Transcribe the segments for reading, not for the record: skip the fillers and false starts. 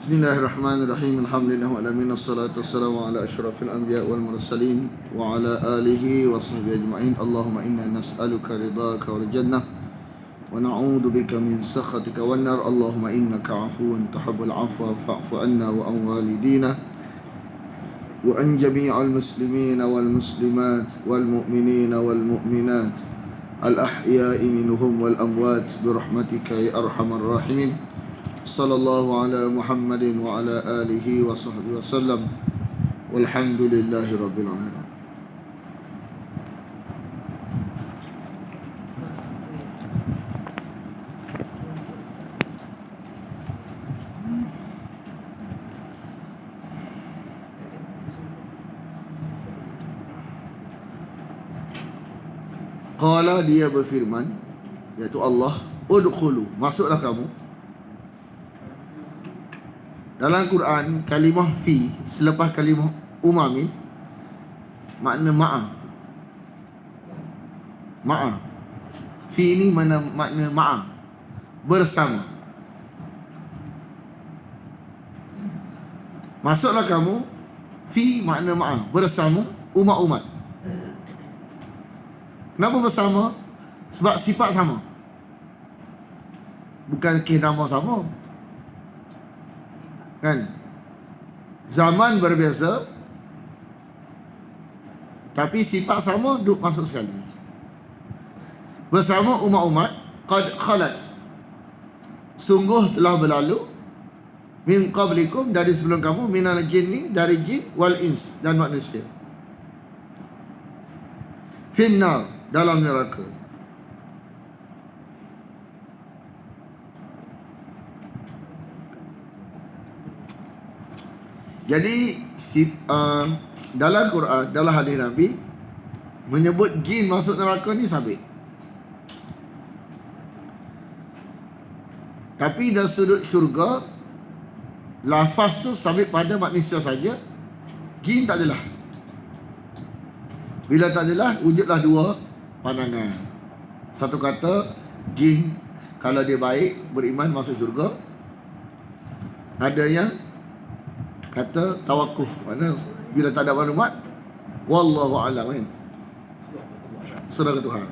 Bismillahirrahmanirrahim. Alhamdulillahirabbil alamin. Wassalatu wassalamu ala asyrafil anbiya wal mursalin wa ala alihi wa sahbihi ajma'in. Allahumma inna nas'aluka ridhaka wal jannah wa na'udzu bika min sakhatika wan nar. Allahumma innaka 'afuwun tuhibbul 'afwa fa'fu 'anna wa an walidina wa an jami'al muslimina wal muslimat wal mu'minina wal mu'minat al ahya'i minhum wal amwat bi rahmatika ya arhamar rahimin. Sallallahu ala Muhammadin wa ala alihi wa sahbihi wasallam. Walhamdulillahi rabbil alamin. Qala, dia berfirman, iaitu Allah, udkhulu, masuklah kamu. Dalam Quran, kalimah fi selepas kalimah umami makna ma'a. Ma'a. Fi ini makna ma'a, bersama. Masuklah kamu, fi makna ma'a, bersama umat-umat. Kenapa bersama? Sebab sifat sama, bukan nama sama. Kan? Zaman berbeza, tapi sifat sama, duk masuk sekali. Bersama umat-umat, qad khalat, sungguh telah berlalu, min qablikum, dari sebelum kamu, minal jinni, dari jin, wal ins, dan manusia, finnar, dalam neraka. Jadi dalam Quran, dalam hadis Nabi, menyebut jin masuk neraka ni sabit. Tapi dari sudut syurga, lafaz tu sabit pada manusia saja. Jin tak adalah. Bila tak adalah, wujudlah dua pandangan. Satu kata, jin kalau dia baik, beriman, masuk syurga. Ada yang kata tawakuf, mana bila tak ada maklumat, wallahu a'lam, kan? Serah ke Tuhan.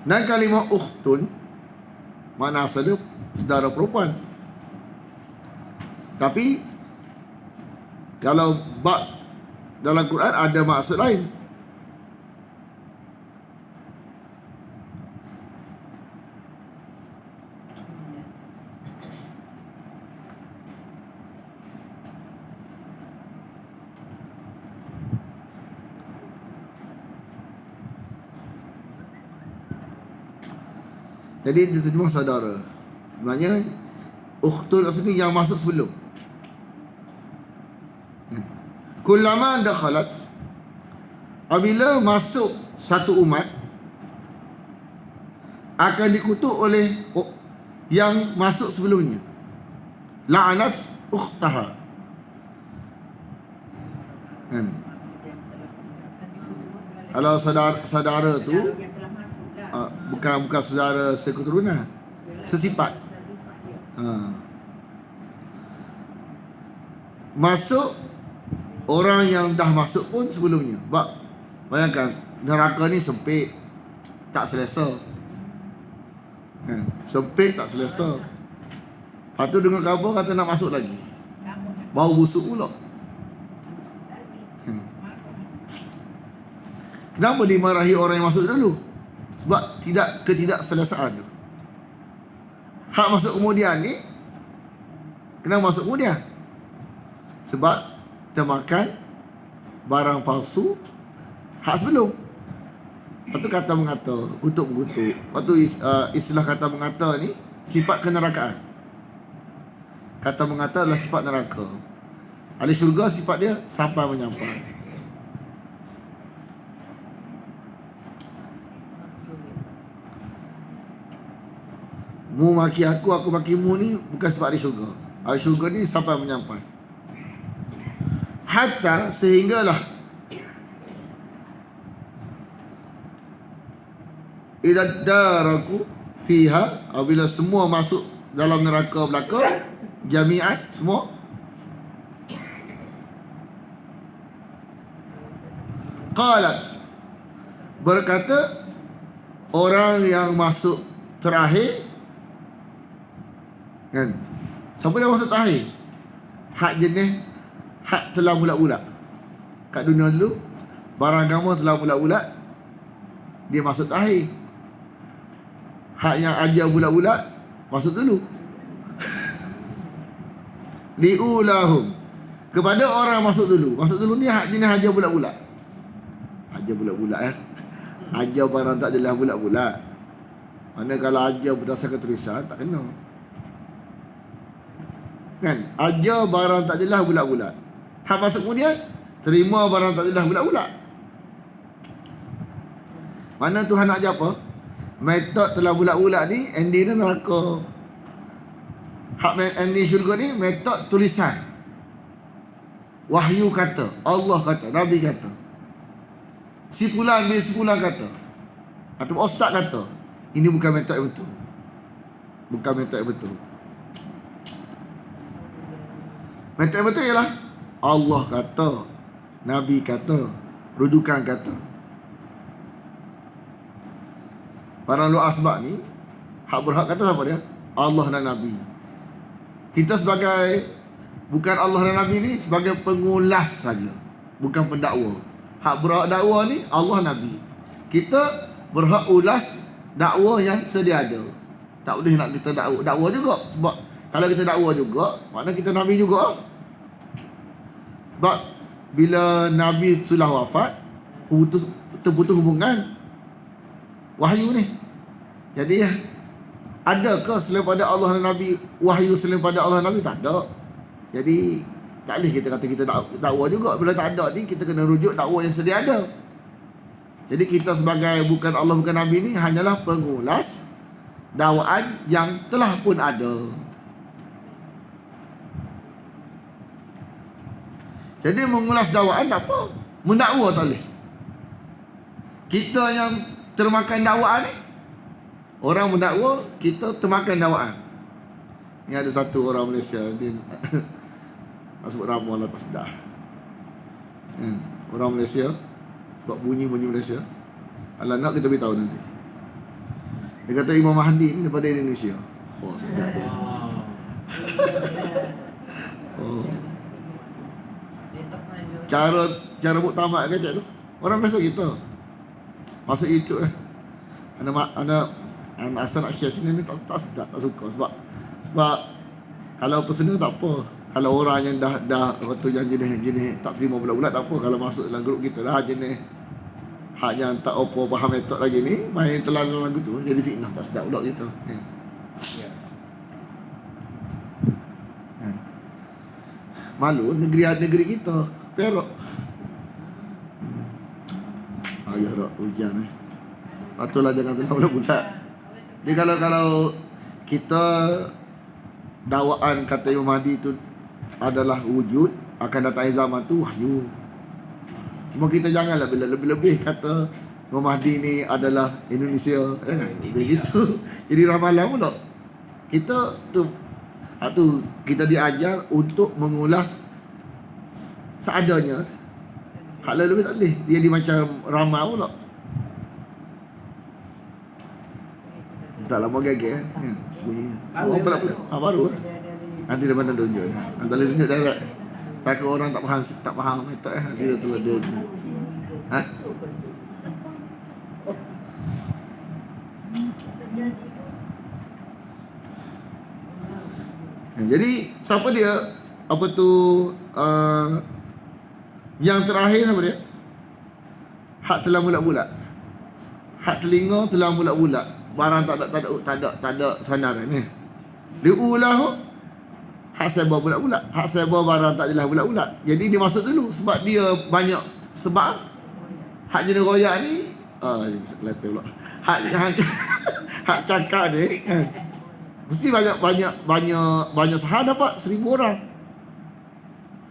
Dan kalimah ukhtun makna asal dia saudara perempuan. Tapi kalau bab dalam Quran ada maksud lain. Jadi diterjemah saudara. Sebenarnya ukhtun maksudnya yang masuk sebelum. Kullama dakhalat, apabila masuk satu umat, akan dikutuk oleh yang masuk sebelumnya. La'anat ukhtaha. Kan? Kalau saudara tu bukan saudara seketurunan, sesifat. Masuk orang yang dah masuk pun sebelumnya. Bayangkan, neraka ni sempit, tak selesa. Sempit, tak selesa. Lepas tu dengar khabar kata nak masuk lagi, bau busuk pula. Kenapa dimarahi orang yang masuk dulu? Sebab ketidakselesaan tu. Hak masuk kemudian ni, kenapa masuk kemudian? Sebab termakan barang palsu hak sebelum. Lepas tu kata mengata, kutuk mengutuk. Lepas tu istilah kata mengata ni sifat kenerakaan. Kata mengata adalah sifat neraka. Ahli syurga sifat dia sampai menyampai. Mu maki aku maki mu ni bukan sebab ahli syurga. Ahli syurga ni sampai menyampai. Hatta sehinggalah idza daraku fiha apabila semua masuk dalam neraka belaka, jami'an semua, qalat, berkata orang yang masuk terakhir, kan? Siapa yang masuk terakhir? Hak jenis hak telah bulat-bulat. Kat dunia dulu, barang agama telah bulat-bulat, dia masuk terakhir. Hak yang ajar bulat-bulat masuk dulu. Liulahum, kepada orang masuk dulu. Masuk dulu ni hak jenis ajar bulat-bulat. Ajar bulat-bulat ajar barang tak jelas bulat-bulat. Mana kalau ajar berdasarkan tulisan tak kena. Kan? Ajar barang tak jelas bulat-bulat. Hak masuk kemudian terima barang tak jelas bulat-bulat. Mana Tuhan nak ajar apa? Metod telah bulat-bulat ni ending dia neraka. Hak ending syurga ni metod tulisan. Wahyu kata, Allah kata, Nabi kata. Si fulan bin si fulan kata, atau ustaz kata. Ini bukan metod yang betul. Bukan metod yang betul. Metod yang betul ialah Allah kata, Nabi kata, rujukan kata. Para ulul asbab ni hak berhak kata siapa dia? Allah dan Nabi. Kita sebagai, bukan Allah dan Nabi ni, sebagai pengulas saja, bukan pendakwa. Hak berhak dakwa ni Allah, Nabi. Kita berhak ulas dakwa yang sedia ada. Tak boleh nak kita dakwa juga. Sebab kalau kita dakwa juga, makna kita Nabi juga. Sebab bila Nabi sudah wafat, terputus hubungan wahyu ni. Jadi adakah selain pada Allah dan Nabi wahyu selain pada Allah dan Nabi? Tak ada. Jadi tak boleh kita kata kita dakwa juga. Bila tak ada ni, kita kena rujuk dakwa yang sedia ada. Jadi kita sebagai bukan Allah bukan Nabi ni hanyalah pengulas dakwaan yang telah pun ada. Jadi mengulas dakwaan tak apa, mendakwa tak boleh. Kita yang termakan dakwaan ni, orang mendakwa, kita termakan dakwaan. Ni ada satu orang Malaysia, dia nak sebut nama lah, tak sedar. Orang Malaysia, sebab bunyi Malaysia, kalau nak kita beritahu nanti. Dia kata Imam Mahdi ni daripada Indonesia. Oh, sedap dia. Oh. Cara muktamad kan cik tu, orang biasa kita masuk YouTube Ana asal nak share sini ni tak sedap, tak suka. Sebab kalau personal tak apa. Kalau orang yang dah waktu yang jenis tak terima bulat-bulat tak apa. Kalau masuk dalam grup kita dah jenis hak yang tak apa faham metod lagi ni, main telan lagu tu, jadi fitnah, tak sedap pula kita. Malu negeri kita Perak. Ayah dah hujan patutlah jangan telan bulat-bulat. Jadi kalau kita dakwaan kata Imam Mahdi tu adalah wujud, akan datang zaman tu wahyu. Cuma kita janganlah lebih-lebih kata Imam Mahdi ni adalah Indonesia, begitu. Jadi ramalan pula. Kita tu kita diajar untuk mengulas seadanya. Hak lebih tak boleh. Dia macam ramal pula. Tak lama gagih kan bunyi. Oh pula. Baru. Nanti dia mana tunjuk. Nanti dia tunjuk direct. Takut orang tak faham metod nanti dia tu ada. Jadi siapa dia? Apa tu yang terakhir siapa dia? Hak telah bulat-bulat. Hak telinga telah bulat-bulat. Barang tak ada sandaran ni. Diulah hak seba bulat-bulat. Hak seba barang tak jelas bulat-bulat. Jadi dia masuk dulu sebab dia banyak sebab hak jenis royak ni lepas pula. Hak cakap ni kan. Mesti banyak sahah dapat 1000 orang.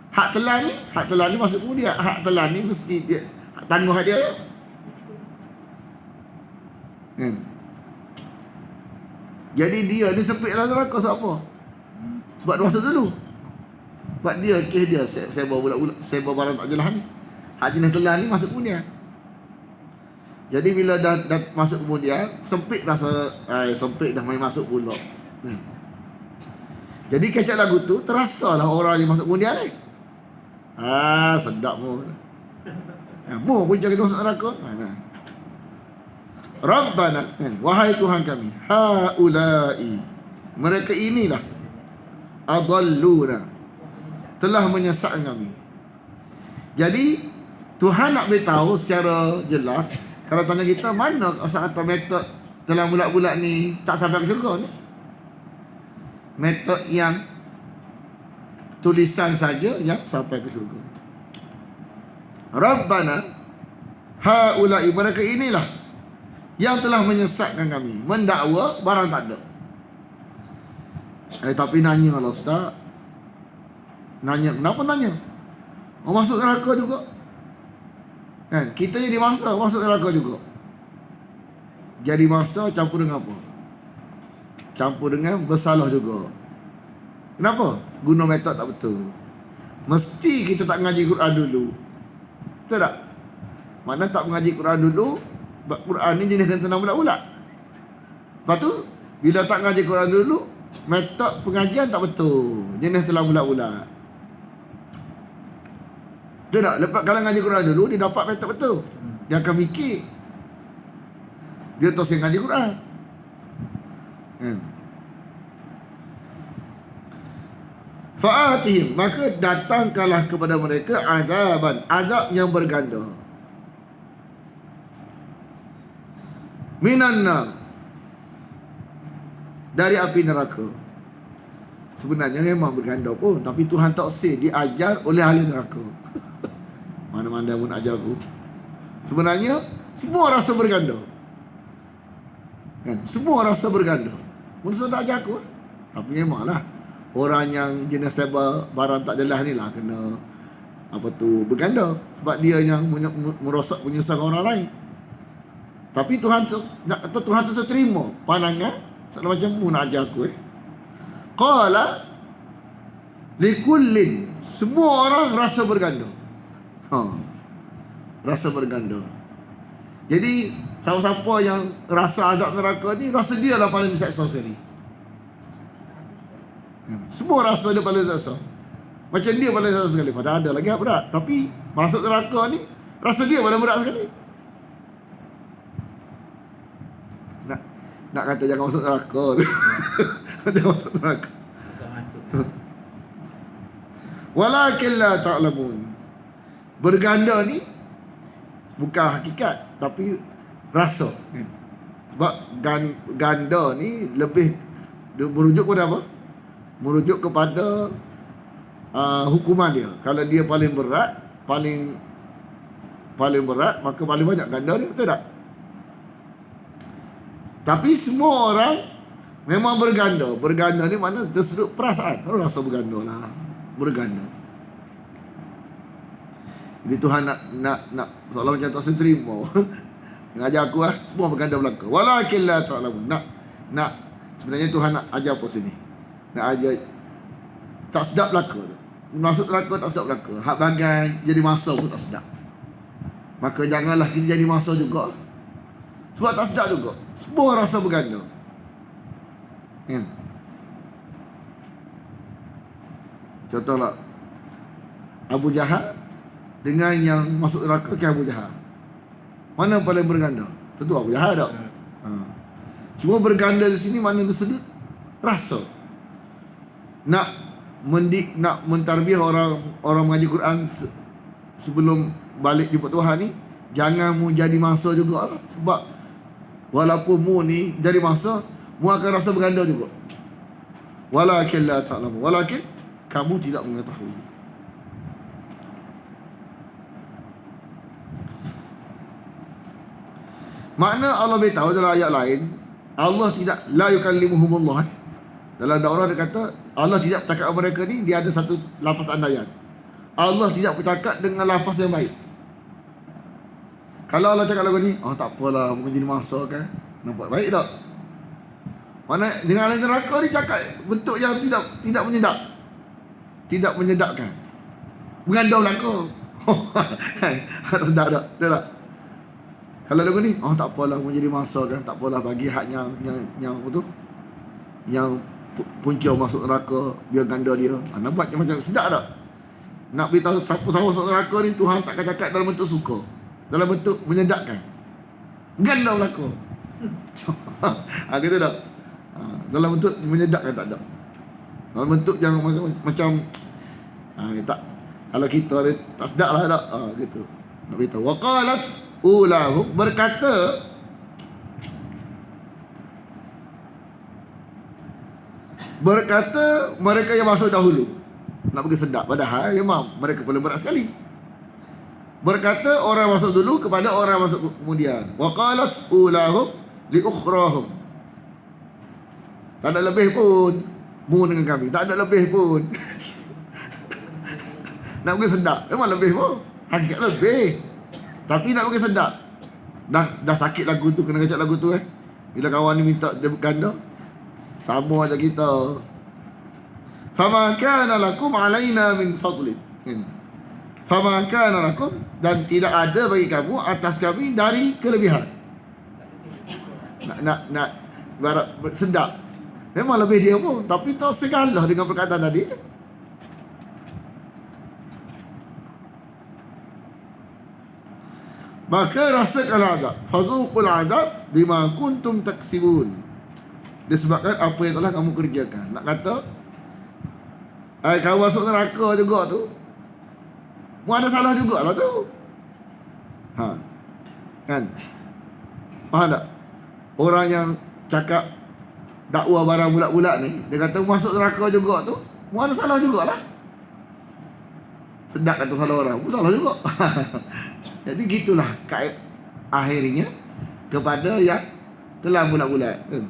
Hak telan ni masuk kemudian. Hak telan ni mesti dia tangguh hak dia. Kan? Jadi dia sempit dalam neraka sebab apa? Sebab dia masuk dulu. Sebab dia kes dia saya bawa barang tak jelas ni. Hak jenis telah ni masuk kemudian. Jadi bila dah masuk kemudian, sempit rasa sempit dah main masuk pula. Jadi kecak lagu tu terasalah orang yang masuk kemudian ni. Sedap mu. Mu pun jangan masuk neraka. Rabbana, wahai Tuhan kami, haula'i, mereka inilah, adalluna, telah menyesatkan kami. Jadi Tuhan nak beritahu secara jelas. Kalau tanya kita, mana asal-asal metod dalam bulat-bulat ni tak sampai ke syurga ni? Metod yang tulisan saja yang sampai ke syurga. Rabbana haula'i, mereka inilah yang telah menyesatkan kami, mendakwa barang tak ada. Tapi nanya kalau Ustaz, nanya, kenapa nanya? Masuk neraka juga. Kan, kita jadi mangsa masuk neraka juga. Jadi mangsa campur dengan apa? Campur dengan bersalah juga. Kenapa? Guna metod tak betul. Mesti kita tak mengaji Quran dulu. Betul tak? Mana tak mengaji Quran dulu, Quran ni jenis kena tenang bulat-bulat. Lepas tu, bila tak mengaji Quran dulu, metod pengajian tak betul, jenis telah bulat-bulat. Betul tak? Lepas kalau ngaji Quran dulu, dia dapat metod betul. Dia akan fikir. Dia terus ngaji Quran. Fa'atihim, maka datangkanlah kepada mereka azaban, azab yang berganda. Minan nar, dari api neraka. Sebenarnya memang berganda pun, tapi Tuhan tak say diajar oleh ahli neraka. Mana-mana pun ajar aku. Sebenarnya semua rasa berganda. Kan? Semua rasa berganda. Mungkin tak ajar aku. Tapi memanglah orang yang jenis sebar barang tak jelas ni lah kena berganda. Sebab dia yang merosak penyusahkan orang lain. Tapi Tuhan nak kata Tuhan tu terima pandangan sama macam mu nak ajar aku. Qala likullin, semua orang rasa berganda. Rasa berganda. Jadi siapa-siapa yang rasa azab neraka ni, rasa dia lah paling diseksa sekali. Semua rasa dia paling diseksa. Macam dia paling diseksa sekali. Padahal ada lagi yang berat. Tapi masuk neraka ni, rasa dia paling berat sekali. Nak kata jangan masuk neraka. Jangan masuk neraka. Walakin la ta'lamun. Berganda ni bukan hakikat, tapi rasa. Sebab ganda ni lebih merujuk kepada apa? Merujuk kepada hukuman dia. Kalau dia paling berat, maka paling banyak ganda dia, betul tak? Tapi semua orang memang berganda. Berganda ni mana dari sudut perasaan. Kalau rasa berganda lah, berganda. Jadi Tuhan nak seolah macam tak terima. Mengajar aku semua berganda belaka. Walakin la ta'lamun. Nak sebenarnya Tuhan nak ajar apa sini? Nak ajar tak sedap belaka. Masuk neraka tak sedap belaka. Hak bagai jadi masa pun tak sedap. Maka janganlah kita jadi masa juga. Sebab tak sedap juga. Semua rasa berganda. Contohlah Abu Jahal dengan yang masuk neraka ke Abu Jahal, mana paling berganda? Tentu Abu Jahal tak? Cuma berganda di sini mana bersudut rasa. Nak mentarbiah orang mengaji Quran sebelum balik jumpa Tuhan ni, jangan mu jadi mangsa juga lah. Sebab walaupun mu ni jadi mangsa, mu akan rasa berganda juga. Walakin la ta'lamu, walakin kamu tidak mengetahui. Makna Allah beritahu dalam ayat lain, Allah tidak la yukallimuhumullah. Dalam daurah dia kata Allah tidak bercakap dengan mereka ni, dia ada satu lafaz andaian. Allah tidak bercakap dengan lafaz yang baik. Kalau Allah cakap lagu ni, tak apalah, mungkin jadi masa kan. Nampak baik tak? Mana dengan ahli neraka ni cakap bentuk yang tidak menyedap. Tidak menyedapkan. Mengandau belaka. Sedap tak? Betul tak? Kalau lagu ni, oh tak apalah menjadi masa kan, tak apalah bagi hak yang apa tu? Yang punca masuk neraka, biar ganda dia. Nampak macam sedap tak? Nak beritahu siapa masuk neraka ni, Tuhan tak akan cakap dalam bentuk suka, dalam bentuk menyedapkan. Ganda belaka. Gitu tak? Dalam bentuk menyedapkan tak ada. Dalam bentuk yang macam tak, kalau kita tak sedap lah tak. Gitu. Nak beritahu. Wa qalat ulahum, berkata mereka yang masuk dahulu. Nak bagi sedap, padahal memang mereka paling berat sekali. Berkata orang masuk dulu kepada orang masuk kemudian. Wa qalat ulahum li ukhrahum. Tak ada lebih pun mu dengan kami, tak ada lebih pun. Nak bagi sedap, memang lebih pun. Harga lebih. Tapi nak bagi sedap. Dah sakit lagu tu, kena kacak lagu tu Bila kawan ni minta dia ganda, sama aja kita. Fama kana lakum alaina min fadlin. Fama kana lakum, dan tidak ada bagi kamu atas kami dari kelebihan. Nak ibarat sedap. Memang lebih dia pun, tapi tak segala dengan perkataan tadi. Maka rasakanlah azab. Fazuqul azab bima kuntum taksibun. Disebabkan apa yang telah kamu kerjakan. Nak kata kau masuk neraka juga tu, mu ada salah jugalah tu. Kan? Faham tak? Orang yang cakap dakwah barang bulat-bulat ni, dia kata masuk neraka juga tu, mu ada salah jugalah. Sedap kata salah orang, mu salah juga. Jadi gitulah akhirnya kepada yang telah bulat-bulat. Jom.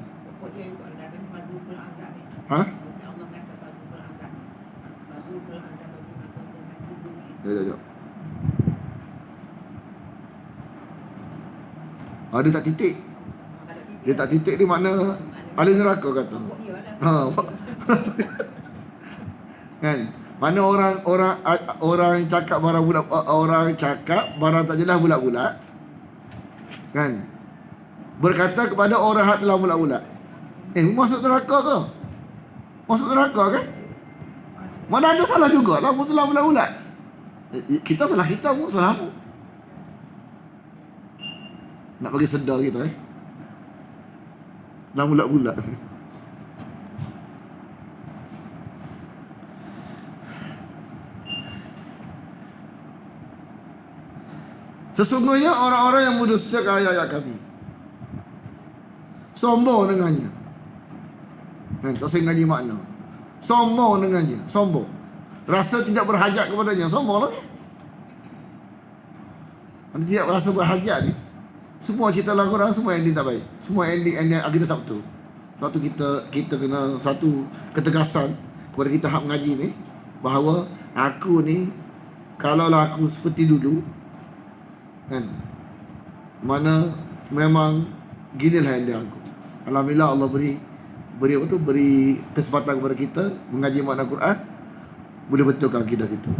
Dia tak titik. Dia tak titik ni makna ahli neraka kata. Kan? Mana orang cakap barang bulat, orang cakap barang tak jelas bulat-bulat. Kan? Berkata kepada orang hak telah bulat-bulat. Masuk neraka ke? Masuk neraka kan? Mana ada salah juga lah, telah bulat-bulat. Kita salah kita, pun salah apa? Nak bagi sedar kita dah bulat-bulat. Sesungguhnya orang-orang yang mendustakan ayat-ayat kami, sombong dengannya. Tak saya ngaji makna. Sombong dengannya, sombong. Rasa tidak berhajat kepadanya, sombong lah. Mana tidak rasa berhajat ni, semua cerita lagu orang semua ending tak baik. Semua ending agak tak betul. Suatu kita kena satu ketegasan kepada kita hak mengaji ni, bahawa aku ni, kalaulah aku seperti dulu, kan, mana memang ginilah yang dia aku. Alhamdulillah Allah beri kesempatan kepada kita mengaji makna Quran, boleh betulkan akidah kita.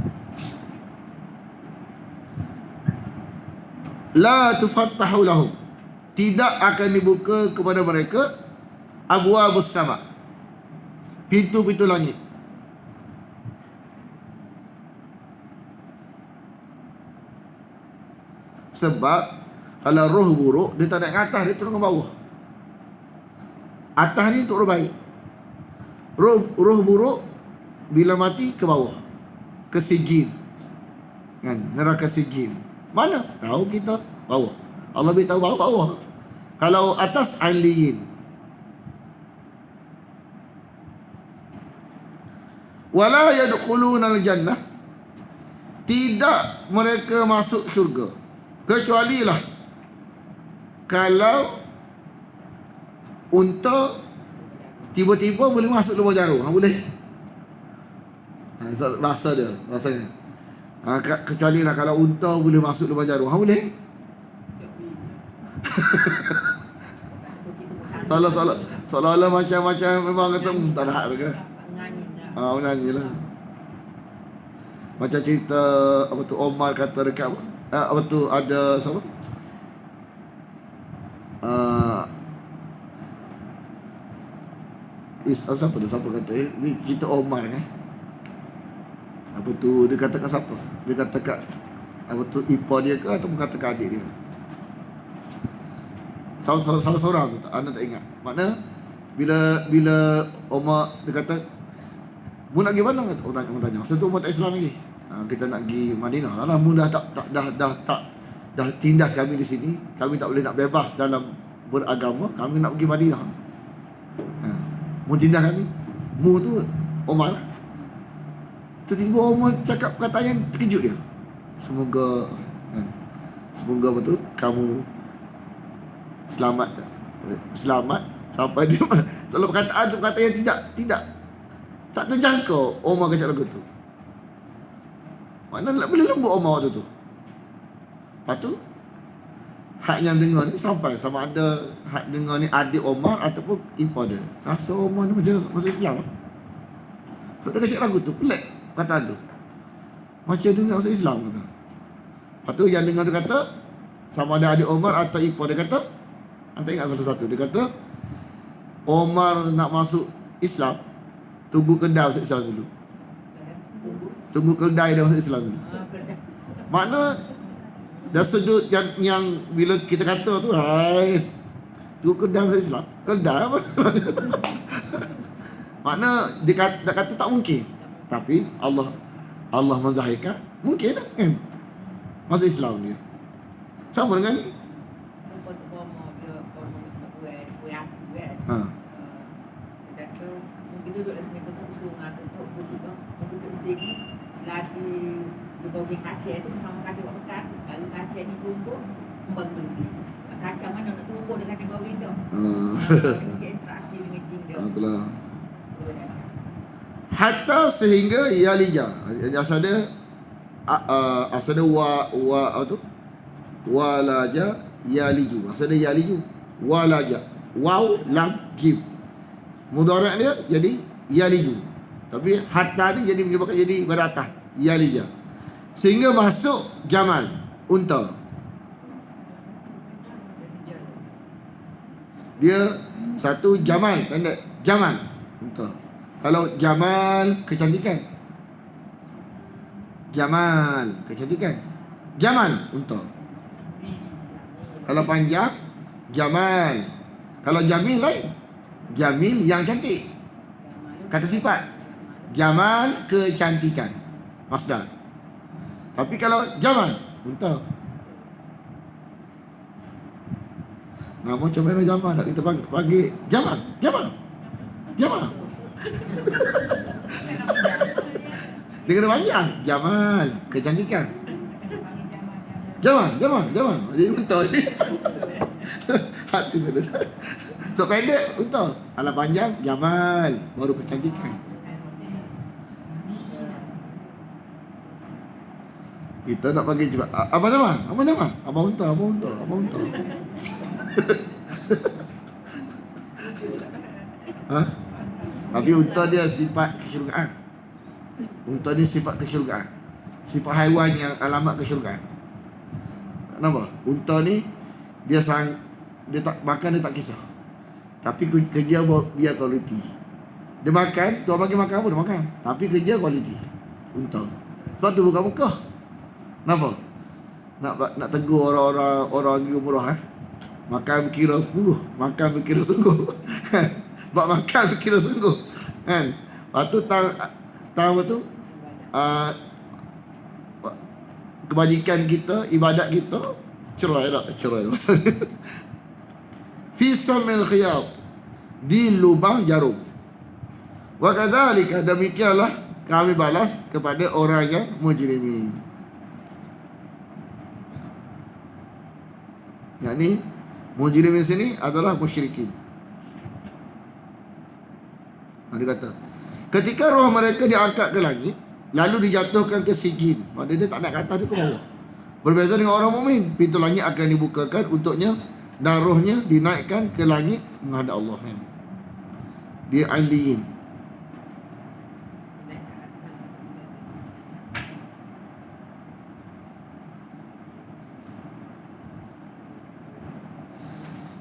La tufattahu lahum, tidak akan dibuka kepada mereka abwabus sama, pintu-pintu langit. Sebab kalau roh buruk, dia tak naik ke atas, dia turun ke bawah. Atas ni untuk roh baik. Roh buruk bila mati ke bawah, ke sijin, kan, neraka sijin. Mana tahu kita bawah. Allah beritahu bawah. Kalau atas, aliyin. Wala yadkhuluna al-jannah, tidak mereka masuk syurga, kecuali lah kalau unta tiba-tiba boleh masuk lubang jarum. Boleh. Rasa dia, rasanya. Kecuali lah kalau unta boleh masuk lubang jarum. Boleh. Seolah-olah macam-macam memang kata tak ada hak ke. Menyanyi lah. Macam cerita apa tu Omar kata dekat apa tu ada siapa? Siapa tu? Siapa kata ni cerita Omar apa tu dia kata kat siapa? Dia kata kat apa tu ipar dia ke atau kata kat adik dia? Salah seorang tu anak tak ingat. Makna bila Omar dia kata mu nak pergi mana? Orang tanya. Masa tu Umar tak Islam lagi. Kita nak pergi Madinah. Lah mu dah tindas kami di sini. Kami tak boleh nak bebas dalam beragama. Kami nak pergi Madinah. Mu tindas kami. Mu tu Omar. Tiba-tiba Omar cakap perkataan yang terkejut dia. Semoga betul kamu selamat sampai di mana. Selalu perkataan yang tidak tak terjangkau Omar kacau lagu tu. Mana nak boleh lembut Omar waktu tu. Lepas tu hak yang dengar ni sampai sama ada hak dengar ni adik Omar ataupun ipar dia. Rasa Omar ni macam masuk Islam. Dia kacau lagu tu pelik kata tu. Macam dia nak masuk Islam kata. Lepas tu yang dengar tu kata sama ada adik Omar atau ipar dia kata, anda ingat satu-satu. Dia kata Omar nak masuk Islam, tunggu kedai masuk Islam dulu. Tunggu kedai dia masuk Islam dulu. Makna dah sudut yang bila kita kata tu, hai, tunggu kedai masuk Islam. Kedai apa? Makna dia kata tak mungkin. Tapi Allah menzahirkan mungkin kan masuk Islam dia. Sama dengan ni. Mungkin duduk di sini ketuk usung atau ketuk putih tu, duduk sini selagi duduk kaca itu sama kaca waktu kat, kalau kaca ni tumbuh, kembang dulu. Kaca mana nak tumbuh dengan kaca goreng tu? Interaksi dengan jin dia. Itulah. Hatta sehingga yalija. Asal dia apa tu? Walaja yaliju. Asal dia yaliju. Walaja. Waw lam jim. Mudhari' dia jadi yaliju. Tapi hatta ni jadi menyebabkan jadi beratah yalija. Sehingga masuk jamal, unta. Dia satu jamal pendek, jamal unta. Kalau jamal kecantikan. Jamal kecantikan. Jamal unta. Kalau panjang jamal. Kalau jamil lain. Jamil yang cantik. Kata sifat. Jamal kecantikan. Masdar. Tapi kalau jamal unta. Nama macam mana jamal nak kita panggil jamal. Dia kena panjang. Jamal kecantikan. Jamal. Jadi unta ni. Hati betul. So pendek unta. Kalau panjang jamal, baru kecantikan. Kita nak panggil juga Abang Jamal. Abang unta. Tapi unta dia sifat kesyurgaan. Unta ni sifat kesyurgaan. Sifat haiwan yang alamat kesyurgaan. Kenapa? Unta ni dia tak makan, dia tak kisah. Tapi kerja biar kualiti. Dia makan, tuan bagi makan apa dia makan. Tapi kerja kualiti. Unta. Sebab tu bukan Mekah. Kenapa? Nak tegur orang umrah Makan berkira sungguh. Makan berkira sungguh. Buat makan berkira sungguh. Kan? Lepas tu tahu tu kebajikan kita, ibadat kita cerai maksudnya. Fi samil khiyat, di lubang jarum. Wa kadzalika, demikianlah kami balas kepada orang yang mujrimin. Yakni mujrimin sini adalah musyrikin. Dia kata ketika roh mereka diangkat ke langit, lalu dijatuhkan ke sijin. Maksudnya dia tak nak kata dia ke bawah. Berbeza dengan orang mukmin, pintu langit akan dibukakan untuknya dan rohnya dinaikkan ke langit menghadap Allah. Dia aliyin. Naik ke atas.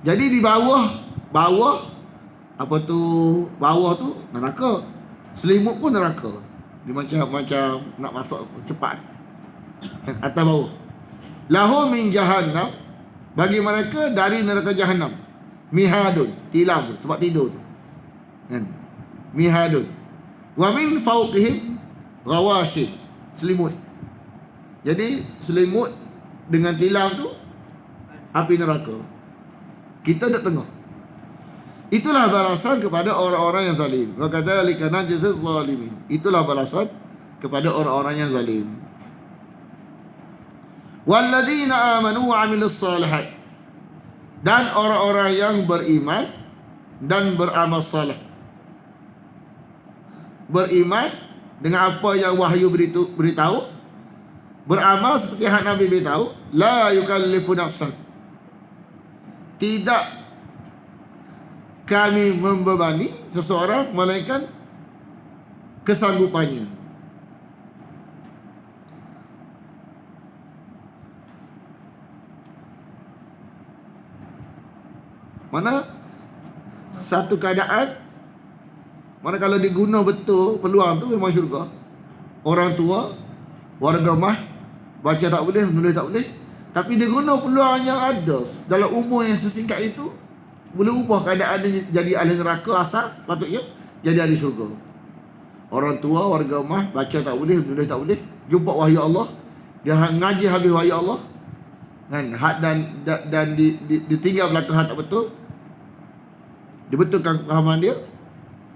Jadi di bawah apa tu, bawah tu neraka. Selimut pun neraka. Dia macam nak masuk cepat. Kan, atas bawah. Lahum min jahannam, bagi mereka dari neraka jahannam. Mihadun, tilam tu, tempat tidur tu. Kan? Mihadun. Wa min fawqihim ghawashid, selimut. Jadi selimut dengan tilam tu api neraka. Kita tak tengok. Itulah balasan kepada orang-orang yang zalim. Wa kadzalika najzil zalimin. Itulah balasan kepada orang-orang yang zalim. Walladzina amanu wa 'amilus shalihat. Dan orang-orang yang beriman dan beramal saleh. Beriman dengan apa yang wahyu beritahu, beramal seperti yang Nabi beritahu, la yukallifu nafsan. Tidak kami membebani seseorang melainkan kesanggupannya. Mana satu keadaan, mana kalau diguna betul peluang tu memang syurga. Orang tua, warga rumah, baca tak boleh, menulis tak boleh, tapi dia guna peluang yang ada dalam umur yang sesingkat itu, boleh ubah keadaan dia jadi ahli neraka asal, sepatutnya jadi ahli syurga. Orang tua, warga rumah, baca tak boleh, menulis tak boleh, jumpa wahyu Allah, dia ngaji habis wahyu Allah, kan, had dan ditinggal belakang had tak betul, dia betulkan kefahaman dia,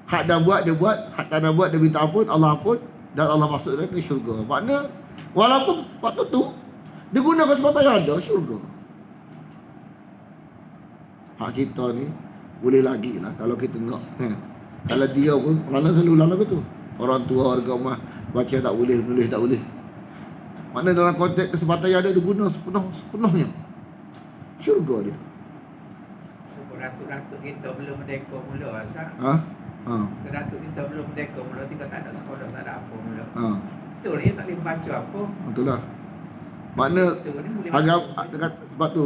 hak dah buat dia buat, hak tak dah buat dia minta ampun, Allah ampun, dan Allah masuk dia ke syurga. Makna walaupun waktu tu dia guna kesempatan yang ada, syurga. Hak kita ni boleh lagi lah kalau kita nak. Kalau dia pun mana selalu lalu tu. Orang tua, warga rumah, baca tak boleh, menulis tak boleh. Makna dalam konteks kesempatan yang ada dia guna sepenuhnya. Syurga dia. Ratuk-ratuk kita belum merdeka mula asal. Ratuk kita belum merdeka mula, kita tak ada sekolah, tak ada apa mula. Betul dia tak boleh baca apa. Betul lah. Makna sebab tu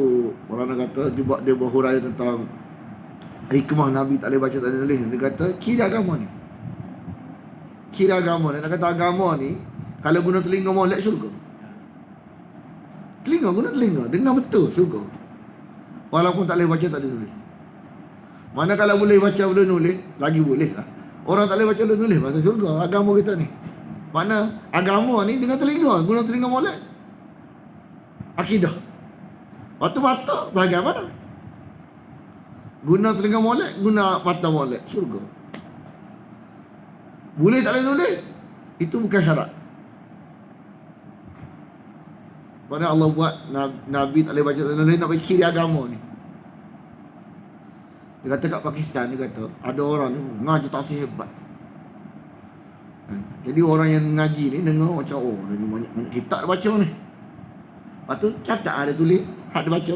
orang kata dia berhurai tentang hikmah Nabi tak boleh baca, tak boleh tulis. Dia kata kira agama ni. Kira agama ni. Dia kata agama ni kalau guna telinga molek syurga. Telinga, guna telinga, dengar betul syurga. Walaupun tak boleh baca, tak boleh tulis. Mana kalau boleh baca, boleh nulis, lagi boleh lah. Orang tak boleh baca, boleh nulis, bahasa syurga agama kita ni. Mana agama ni dengan telinga, guna telinga molek, akidah. Waktu mata, bahagian mana? Guna telinga molek, guna mata molek, syurga. Boleh tak boleh nulis, itu bukan syarat. Mana Allah buat Nabi tak boleh baca, tak boleh nulis, nak bagi ciri agama ni. Dia kata kat Pakistan, dia kata ada orang ni ngaji tafsir hebat. Jadi orang yang ngaji ni dengar macam, oh ni banyak kitab dia baca ni. Lepas tu catat ada tulis hak dia baca,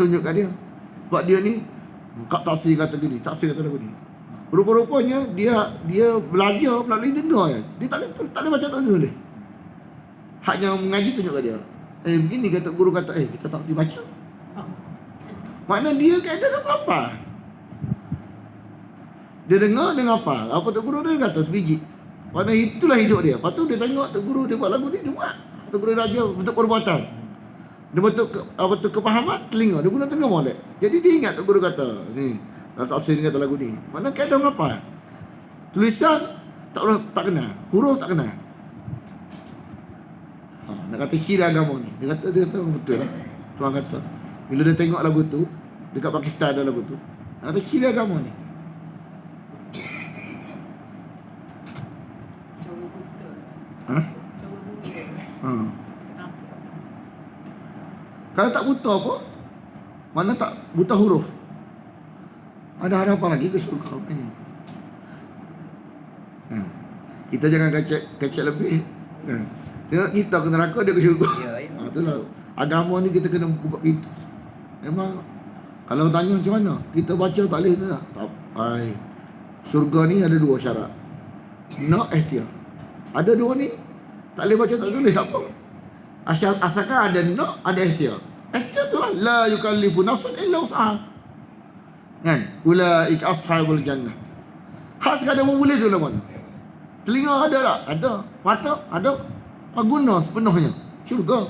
tunjuk kat dia. Sebab dia ni kat tafsir kata gini, tafsir kata lagu ni. Rupa-rupanya dia belajar melalui dengar je. Dia tak boleh baca, tak boleh tulis. Hak yang mengaji tunjuk kat dia. Begini kata guru kata, kita tak boleh baca. Makna dia kata dia apa? Dia dengar apa? Apa tu guru dia kata sebiji. Makna itulah hidup dia. Lepas tu dia tengok tu guru dia buat lagu ni, dia buat. Tu guru raja bentuk perbuatan. Dia bentuk kepahaman telinga, dia guna telinga molek. Jadi dia ingat tu guru kata, ni tak tafsir kata lagu ni. Makna kata apa? Tulisan tak kena, huruf tak kena. Nak kata ciri agama ni. Dia kata betul lah. Tuan kata bila dia tengok lagu tu, dekat Pakistan ada lagu tu, nak kata ciri agama ni. Kalau tak buta apa, mana tak buta huruf, ada harapan lagi ke syurga ni. Kita jangan kecek lebih. Tengok kita ke neraka, dia ke syurga. Itulah agama ni, kita kena buka pintu. Memang kalau tanya macam mana, kita baca tak boleh tak. Syurga ni ada dua syarat. Nak ikhtiar. Ada dua ni, tak boleh baca tak tulis tak apa. Asalkan ada nak, ada ikhtiar. Ikhtiar tu lah, la yukallifu nafsan illa wus'aha. Kan? Ulaika ashabul jannah. Hak sekadar boleh tu lah mana? Telinga ada tak? Ada. Mata? Ada. Guna sepenuhnya syurga.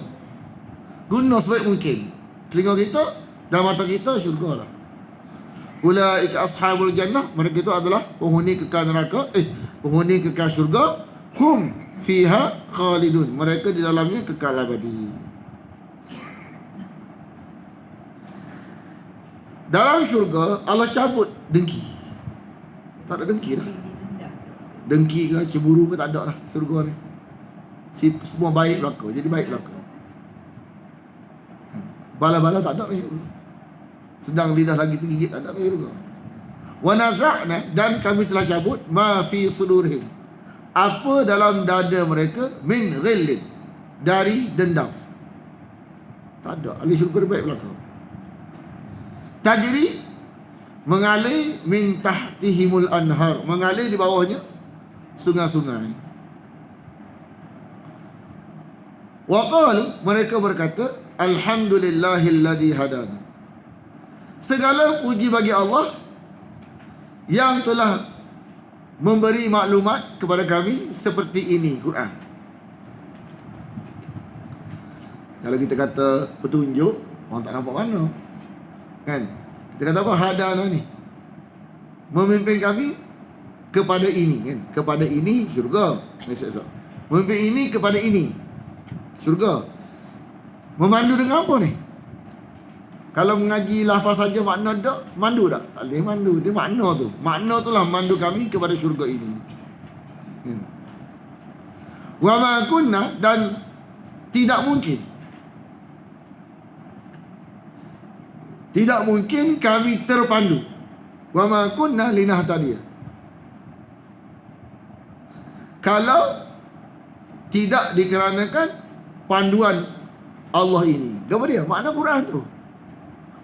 Guna sebaik mungkin. Telinga kita dan mata kita syurga lah. Ulaika ashabul jannah, mereka itu adalah penghuni kekal neraka, penghuni kekal syurga. Hum fiha khalidun, mereka di dalamnya kekal abadi. Dalam syurga Allah cabut dengki. Tak ada dengki dah. Dengki ke cemburu ke tak ada lah syurga ni. Semua baik belaka, jadi baik belaka. Bala-bala tak ada lagi syurga. Sedang lidah lagi tergigit tak ada lagi syurga. Wa naza'na, dan kami telah cabut ma fi sudurihim, apa dalam dada mereka, min ghillin, dari dendam. Tak ada. Ahli syurga baik belaka. Tajri, mengalir, min tahtihimul anhar, mengalir di bawahnya sungai-sungai. Wa qalu, mereka berkata, alhamdulillahilladzi hadana, segala puji bagi Allah yang telah memberi maklumat kepada kami seperti ini, Quran. Kalau kita kata petunjuk, orang tak nampak mana, kan? Kita kata apa? Hadana ni, memimpin kami kepada ini, kan? Kepada ini syurga. Memimpin ini kepada ini syurga. Memandu dengan apa ni? Kalau mengaji lafaz saja makna tak mandu tak? Tak boleh mandu. Dia makna tu. Makna tu lah mandu kami kepada syurga ini. Wa ma kunna, dan tidak mungkin. Tidak mungkin kami terpandu. Wa ma kunna linahtadiya, kalau tidak dikarenakan panduan Allah ini. Apa dia? Makna Quran tu.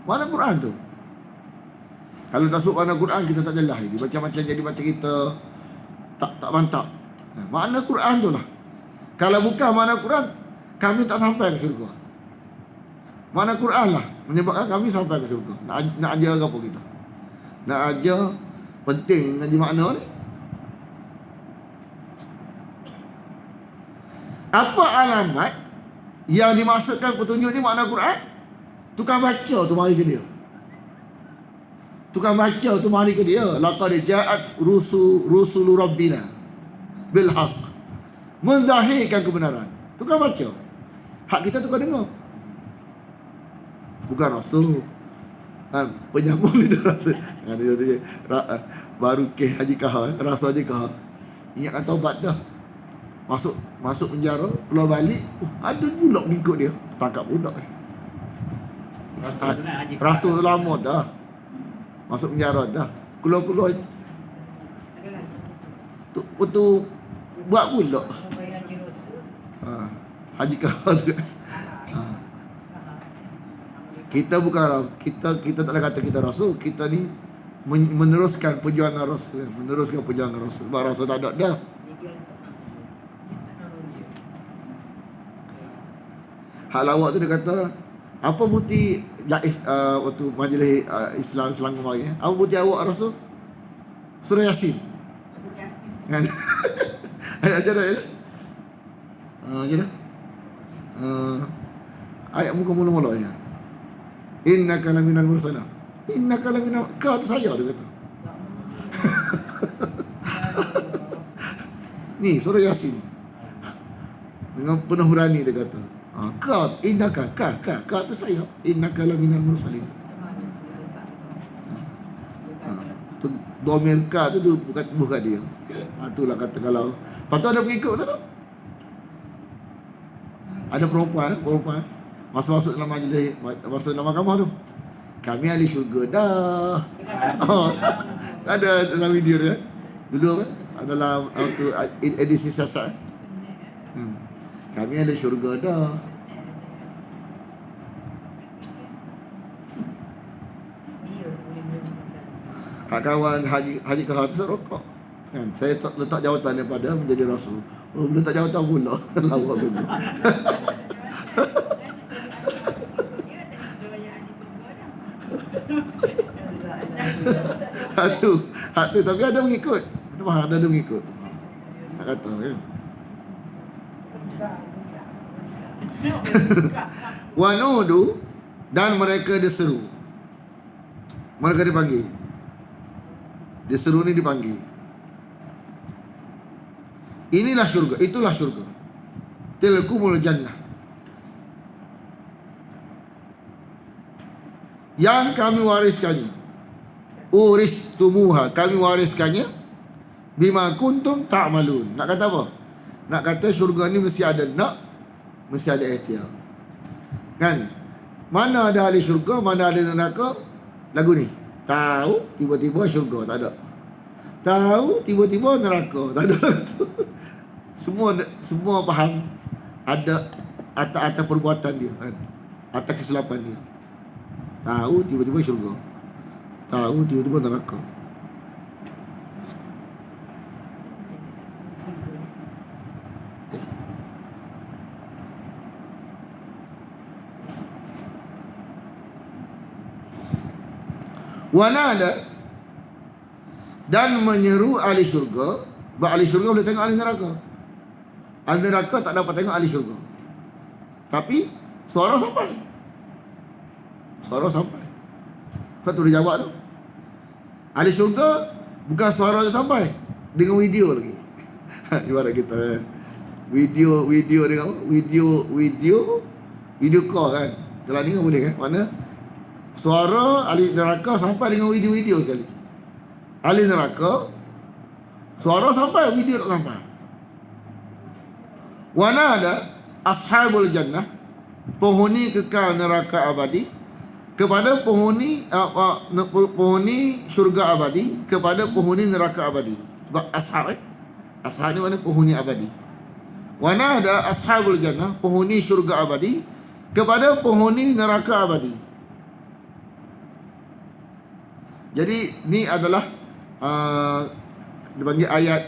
Mana Quran tu? Kalau tak sebut makna Quran, kita tak jelas lagi. Macam-macam jadi macam kita tak mantap. Makna Quran tu lah. Kalau bukan makna Quran, kami tak sampai ke syurga. Makna Quran lah menyebabkan kami sampai ke syurga. Nak ajar apa kita? Nak ajar penting ngaji makna ni. Apa alamat yang dimaksudkan petunjuk ni makna Quran? Tukang baca tu mari ke dia. Tukang baca tu mari ke dia. Laqad ja'at rusulu rabbina bil haqq, menzahirkan kebenaran. Tukang baca. Hak kita tukang dengar. Bukan rasul. Penyambung lidah rasa. Dia baru ke Haji Kahar, rasa Haji Kahar. Ingatkan taubat dah. Masuk penjara, keluar balik, ada pula mengikut dia. Tangkap budak ni. Rasul lama dah. Masuk penjara dah. Keluar tu buat pula. Haji Kahar tu. Kita bukan kita tak boleh kata kita rasul. Kita ni meneruskan perjuangan rasul. Meneruskan perjuangan rasul. Sebab rasul tak ada dah. Hak lawak tu dia kata, apa bukti waktu majlis Islam Selangor mari? Apa bukti awak rasul? Surah Yasin. Kan? Ayat ajar ya. Ajar. Ayat muka mula-mulanya. Innaka laminal mursalin. Innaka laminal, kau tu saya, dia kata. Ni surah Yasin. Dengan penuh berani dia kata. Kau innaka kau tu saya. Innaka laminal mursalin. Tu domir ka tu bukan dia. Itulah kata kalau patut ada pengikut tu. Ada perempuan masuk dalam majlis, masuk dalam mahkamah tu. Kami ahli syurga dah. Ada dalam video dia. Dulu kan adalah edisi siasat. Kami ahli syurga dah. Hak kawan Haji Kahar tu rokok. Kan? Saya letak jawatan daripada menjadi Rasul. Oh, letak jawatan pula. Lawak pula. Hak tu tapi ada mengikut. Ada mengikut. Nak kata kan. Wanudu, dan mereka diseru. Mereka dipanggil. Diseru ni dipanggil. Inilah syurga, itulah syurga. Tilkumul jannah. Yang kami wariskannya. Uristumuha, kami wariskannya. Bima kuntum ta'malun. Nak kata apa? Nak kata syurga ni mesti ada nak, mesti ada ikhtiar. Kan? Mana ada ahli syurga, mana ada neraka? Lagu ni. Tahu tiba-tiba syurga, tak ada. Tahu tiba-tiba neraka, tak ada. Semua faham ada atas perbuatan dia kan. Atas kesilapan dia. Tahu tiba-tiba syurga. Tahu tiba-tiba neraka. Wanada, dan menyeru ahli syurga. Ahli syurga boleh tengok ahli neraka. Ahli neraka tak dapat tengok ahli syurga. Tapi suara sampai. Suara sampai. Lepas tu dia jawab tu. Ahli syurga bukan suara dia sampai, dengan video lagi. Ibarat kita video dengan video call kan. Kalau dengar boleh kan? Mana suara ahli neraka sampai dengan video sekali. Ahli neraka suara sampai, video tak sampai. Wanada ashabul jannah, penghuni kekal neraka abadi, kepada penghuni syurga abadi, kepada penghuni neraka abadi. Sebab ashab ni mana penghuni abadi. Wanada ashabul jannah, penghuni syurga abadi, kepada penghuni neraka abadi. Jadi ni adalah dipanggil ayat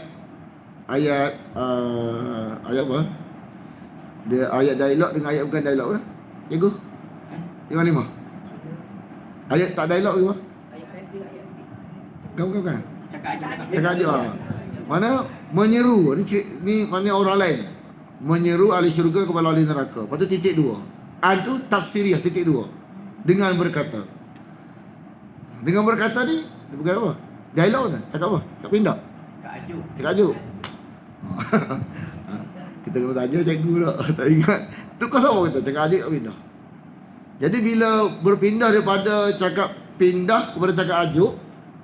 apa? Dia ayat dialog dengan ayat bukan dialog kan? Cikgu? Yang lima. Ayat tak dialog ke apa? Bukan. Cakap aja. Mana menyeru ni mana orang lain. Menyeru ahli syurga kepada ahli neraka. Lepas tu titik dua. Itu tafsiriah titik dua. Dengan berkata. Dengan berkata ni dia bukan apa? Dialog kan? Cakap apa? Cakap pindah. Cakap ajuk. Kita kena tanya cikgu pula. Tak ingat. Tu kau sama kita cakap ajuk, pindah. Jadi bila berpindah daripada cakap pindah kepada cakap ajuk,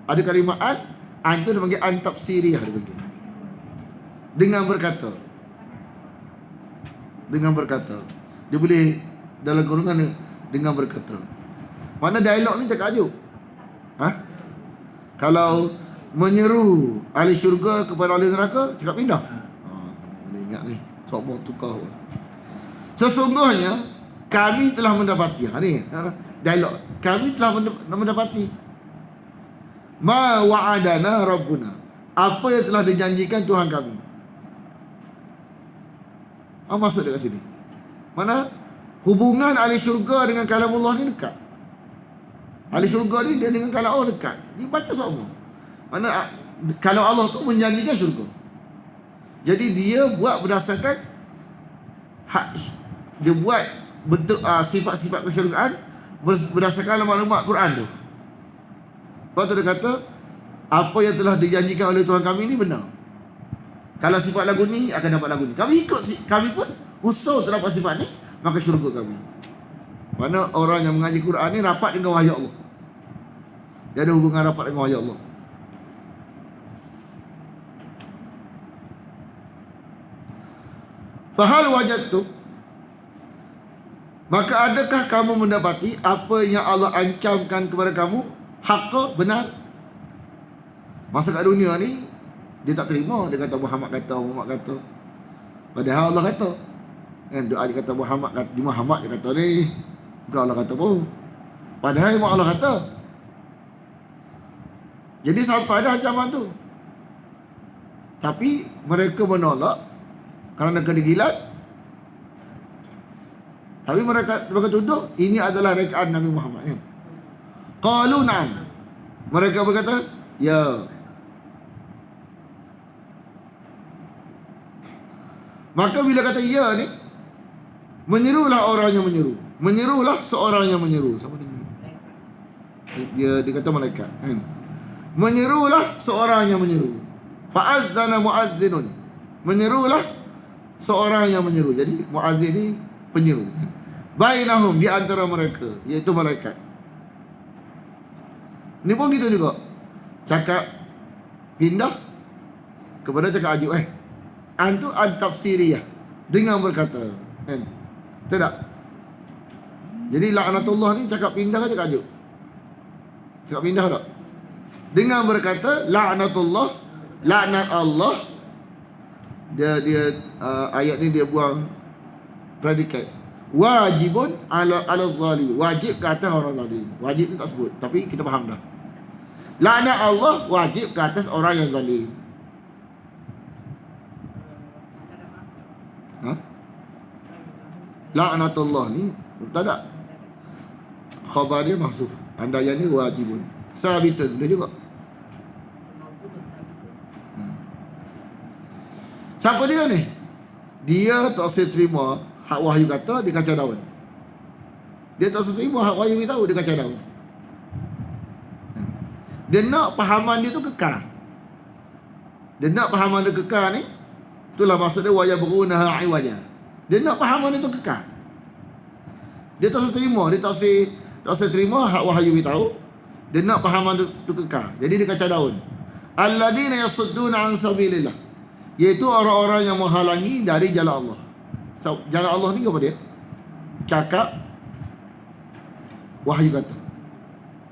ada kalimat an tu dia panggil an tafsiriyah dia panggil. Dengan berkata. Dengan berkata. Dia boleh dalam kurungan dengan berkata. Mana dialog ni cakap ajuk? Kalau menyeru ahli syurga kepada ahli neraka, cakap pindah. Kena ingat ni. Sok tukar. Sesungguhnya kami telah mendapati. Ni dialog. Kami telah mendapati ma wa'adana rabbuna, apa yang telah dijanjikan Tuhan kami. Apa maksud dekat sini? Mana hubungan ahli syurga dengan kalamullah ni dekat. Ahli syurga ni dia dengan kalam Allah dekat. Dia baca semua. Mana kalau Allah tu menjanjikan syurga. Jadi dia buat berdasarkan dia buat bentuk sifat-sifat kesyurgaan berdasarkan maklumat Quran tu. Lepas tu dia kata apa yang telah dijanjikan oleh Tuhan kami ni benar. Kalau sifat lagu ni akan dapat lagu ni. Kami ikut, kami pun usaha untuk dapat sifat ni, maka syurga kami. Mana orang yang mengaji Quran ni rapat dengan wahyu Allah. Dia ada hubungan rapat dengan wahyu Allah. Fahal wajadtum, maka adakah kamu mendapati apa yang Allah ancamkan kepada kamu hak benar? Masa kat dunia ni dia tak terima, dia kata Muhammad kata. Padahal Allah kata. Kan doa dia kata Muhammad dia kata ni, bukan Allah kata pun. Padahal memang Allah kata. Jadi sampai ada ancaman tu. Tapi mereka menolak kerana kedidilan. Tapi mereka tuduh ini adalah rekaan Nabi Muhammad. Qalu na'am. Mereka berkata, ya. Maka bila kata ya ni, menyerulah orang yang menyeru. Menyerulah seorang yang menyeru. Siapa dia? Dia kata malaikat. Menyerulah seorang yang menyeru. Fa'adzana mu'adzinun. Menyerulah seorang yang menyeru. Jadi mu'adzin ni penyeru. Bainahum, di antara mereka, iaitu malaikat. Ni pun gitu juga. Cakap pindah kepada cakap ajuk. Antu ad-tafsiriyah, dengan berkata, kan? Tidak. Jadi laknatullah ni cakap pindah ke cakap ajuk? Cakap pindah tak? Dengan berkata laknatullah, laknat Allah. Dia ayat ni dia buang predikat. Wajibun ala zalim. Wajib ke atas orang zalim. Wajib ni tak sebut, tapi kita faham dah. Laknat Allah wajib ke atas orang yang zalim. Laknatullah ni mubtada, khabar dia mahzuf, andaian ni wajibun, sabitun dia juga. Siapa dia ni? Dia tak usah terima hak wahyu kata, dia kacau daun. Dia tak usah terima hak wahyu tahu, dia kacau daun. Dia nak pahaman dia tu kekal. Dia nak pahaman dia kekal ni, itulah maksud dia waya berunaha iwaja. Dia nak pahaman dia tu kekal. Dia tak usah terima, dia tak usah terima hak wahyu tahu. Dia nak pahaman tu kekal. Jadi dia kacau daun. Alladina yasudduna an sabilillah, iaitu orang-orang yang menghalangi dari jalan Allah. Jalan Allah ni apa dia? Cakap wahyu kata.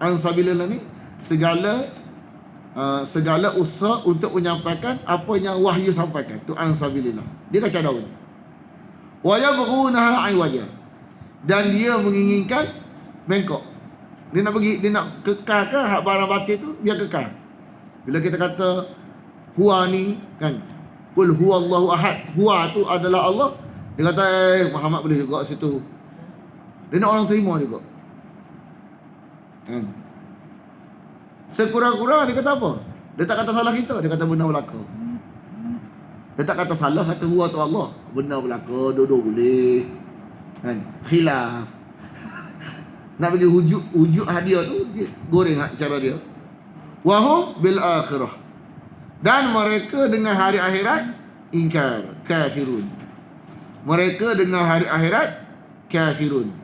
An sabilillah ni segala usaha untuk menyampaikan apa yang wahyu sampaikan, tu an sabilillah. Dia kacau daun. Wa yabghunaha iwaja, dan dia menginginkan bengkok. Dia nak kekalkan hak barang batil tu, biar kekal. Bila kita kata huwa ni kan, qul huwallahu ahad, huwa tu adalah Allah. Dia kata Muhammad boleh juga situ. Dia nak orang terima juga. Kan? Sekurang-kurang dia kata apa? Dia tak kata salah kita, dia kata benar berlaku. Dia tak kata salah, kata huwa tu Allah. Benar berlaku, dua-dua boleh. Kan? Khilaf. Nak bagi wujud hadiah tu, dia goreng cara dia. Wahum bil akhirah, dan mereka dengan hari akhirat ingkar, kafirun. Mereka dengan hari akhirat kafirun,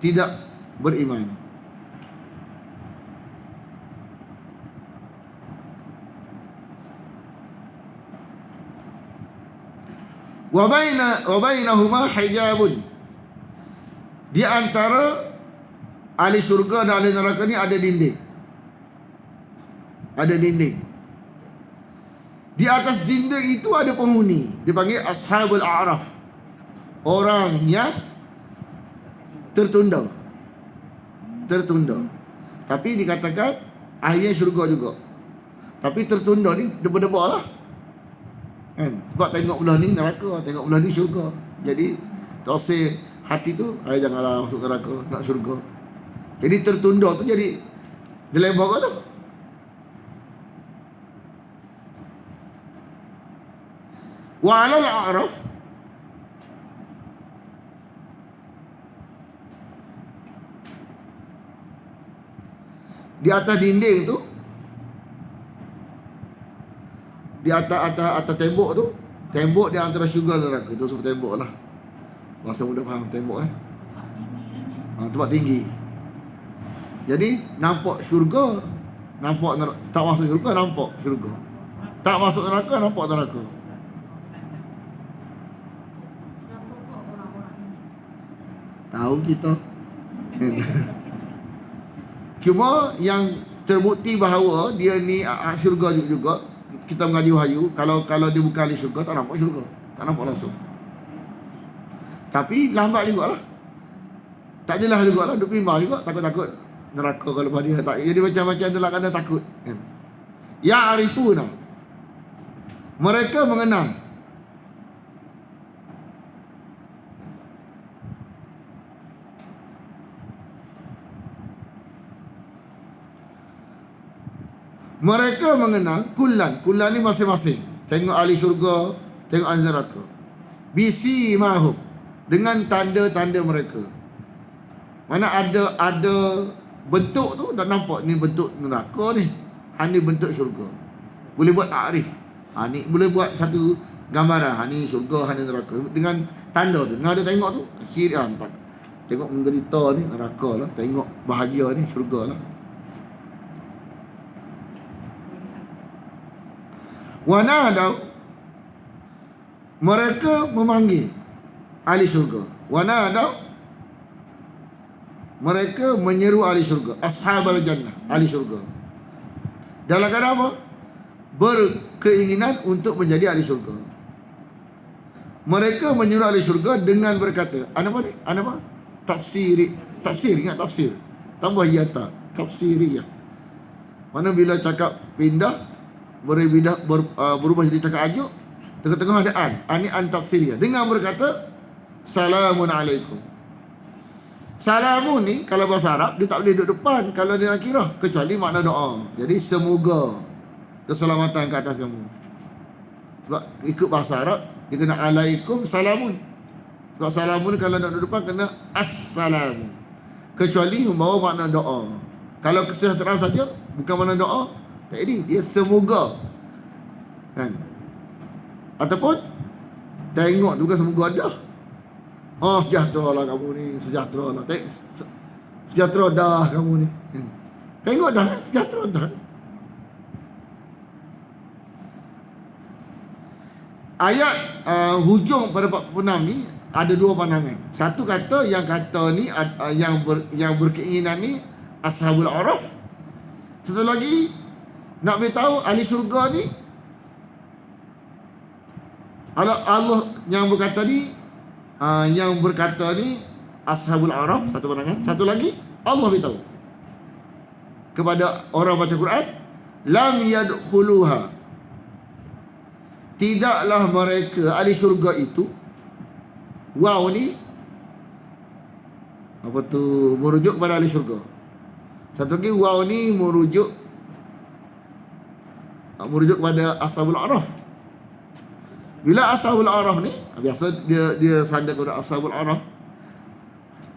tidak beriman. Wa bainahuma hijabun, di antara ahli surga dan ahli neraka ni ada dinding. Ada dinding. Di atas dinding itu ada penghuni, dipanggil ashabul a'raf, orang yang tertunda. Tapi dikatakan akhirnya syurga juga. Tapi tertunda ni debar-debar lah. Kan? Sebab tengok belah ni neraka, tengok belah ni syurga. Jadi tosir hati tu, janganlah masuk neraka, nak syurga. Jadi tertunda tu jadi dilema tu. Wa 'alal a'raf, di atas dinding tu, di atas tembok tu, tembok di antara syurga dan neraka tu sebut tembok lah. Bahasa mudah faham tembok tempat tinggi. Jadi nampak syurga, nampak tak masuk syurga, nampak syurga. Tak masuk neraka, nampak neraka. Tahu kita. Cuma yang terbukti bahawa dia ni syurga juga. Kita mengaji wahyu, kalau dia bukan ahli syurga, tak nampak syurga, tak nampak langsung. Tapi lambat jugalah. Tak jelas jugalah, duk bimbang juga, takut-takut neraka kalau dia tak. Jadi macam-macam tu lah, kadang takut kan. Ya'rifuna, mereka mengenal. Mereka mengenal kullan. Kullan ni masing-masing. Tengok ahli syurga, tengok ahli neraka. Bisi mahum, dengan tanda-tanda mereka. Mana ada bentuk tu dah nampak ni bentuk neraka ni. Ni bentuk syurga. Boleh buat takrif. Ni boleh buat satu gambaran. Ni syurga, ni neraka. Dengan tanda tu. Dengan ada tengok tu, kiri nampak. Tengok menderita ni neraka lah. Tengok bahagia ni syurga lah. Wanadau, mereka memanggil ahli syurga. Wanadau, mereka menyeru ahli syurga. Ashabal jannah, ahli syurga. Dalam keadaan apa? Berkeinginan untuk menjadi ahli syurga. Mereka menyeru ahli syurga dengan berkata, apa ni? Apa? Tafsir, ingat tafsir. Tambah yata, tafsiriyah. Mana bila cakap pindah, berubah jadi cakap ajuk, tengah-tengah ada an. Ni an tafsiriyah. Dengan berkata, Salamun alaikum. Salamun ni kalau bahasa Arab dia tak boleh duduk depan kalau dia nakirah, kecuali makna doa. Jadi semoga keselamatan ke atas kamu. Sebab ikut bahasa Arab dia kena alaikum salamun. Sebab salamun ni kalau nak duduk depan kena assalamu. Kecuali membawa makna doa. Kalau kesejahteraan saja bukan makna doa, tak jadi dia semoga. Kan? Ataupun tengok tu bukan semoga ada. Sejahtera lah kamu ni, sejahtera lah. Sejahtera dah kamu ni. Tengok dah, sejahtera dah. Ayat hujung pada 46 ni ada dua pandangan. Satu kata yang kata ni yang berkeinginan ni Ashabul Araf. Satu lagi nak beritahu ahli syurga ni Allah yang berkata ni Ashabul Araf, satu pandangan. Satu lagi Allah beritahu kepada orang baca Quran, lam yadkhuluha, tidaklah mereka ahli syurga itu. Wow ni apa tu, merujuk kepada ahli syurga. Satu lagi wow ni merujuk kepada Ashabul Araf. Bila Ashabul Araf ni, biasa dia sandar kepada Ashabul Araf,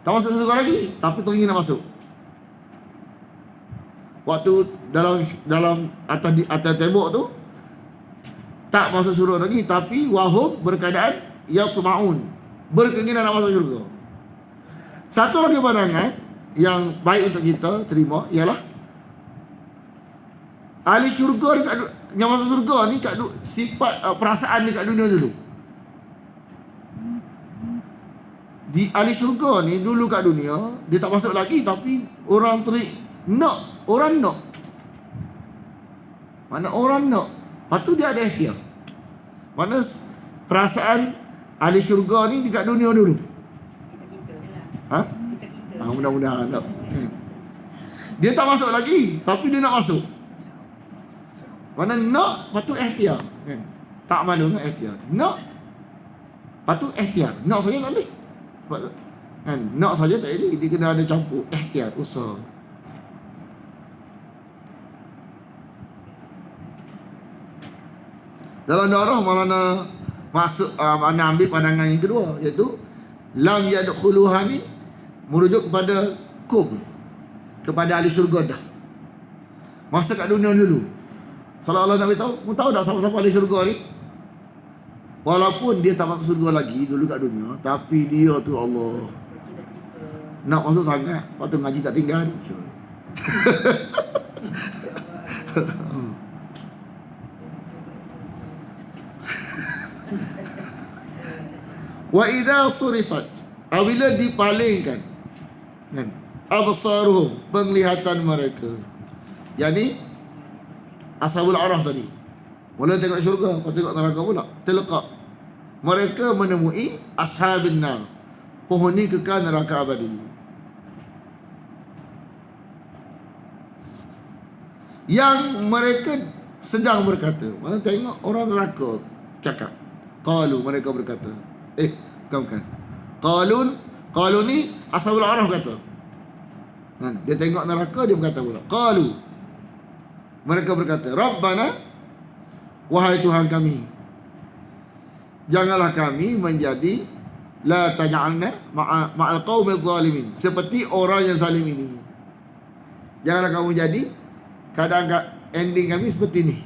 tak masuk surga lagi, tapi teringin nak masuk. Waktu dalam atas tembok tu tak masuk surga lagi, tapi wahum berkeadaan yatma'un, berkeinginan nak masuk surga. Satu lagi pandangan yang baik untuk kita terima ialah ahli syurga ni yang masuk surga ni sifat perasaan ni kat dunia dulu. Di ahli syurga ni dulu kat dunia dia tak masuk lagi, tapi orang nak. Mana orang nak, lepas tu dia ada ikhtiar. Mana perasaan ahli syurga ni dekat dunia dulu. Kita je lah. Kita. Mudah-mudahan tak. Dia tak masuk lagi, tapi dia nak masuk. Mana nak, lepas tu ikhtiar. Tak malu dengan ikhtiar. Nak, lepas tu ikhtiar. Nak saja tak boleh. Nak saja tak boleh. Dia kena ada campur ikhtiar, usaha. Dalam darah Maulana ambil pandangan yang kedua, iaitu lam yadkhuluha ni merujuk kepada kepada ahli syurga dah. Masa kat dunia dulu, seolah-olah nak beritahu, mu tahu tak siapa-siapa ahli syurga ni? Walaupun dia tak masuk syurga lagi dulu kat dunia, tapi dia tu Allah nak masuk sangat, lepas tu ngaji tak tinggal. Wa idza surifat, apabila dipalingkan kan, absaruhum, penglihatan mereka, yakni Ashabul Araf tadi, mula tengok syurga, lepas tengok neraka pula, terlekat mereka menemui ashabin nar, penghuni kekal neraka abadi. Yang mereka sedang berkata. Mana tengok orang neraka cakap. Qalu, mereka berkata. Bukan. Qalun ni Ashabul Araf kata. Kan? Dia tengok neraka, dia berkata pula. Qalu, mereka berkata, Rabbana, wahai Tuhan kami, janganlah kami menjadi la taj'alna ma'al qaumil zalimin, seperti orang yang zalim ini. Janganlah kamu jadi keadaan ending kami seperti ini.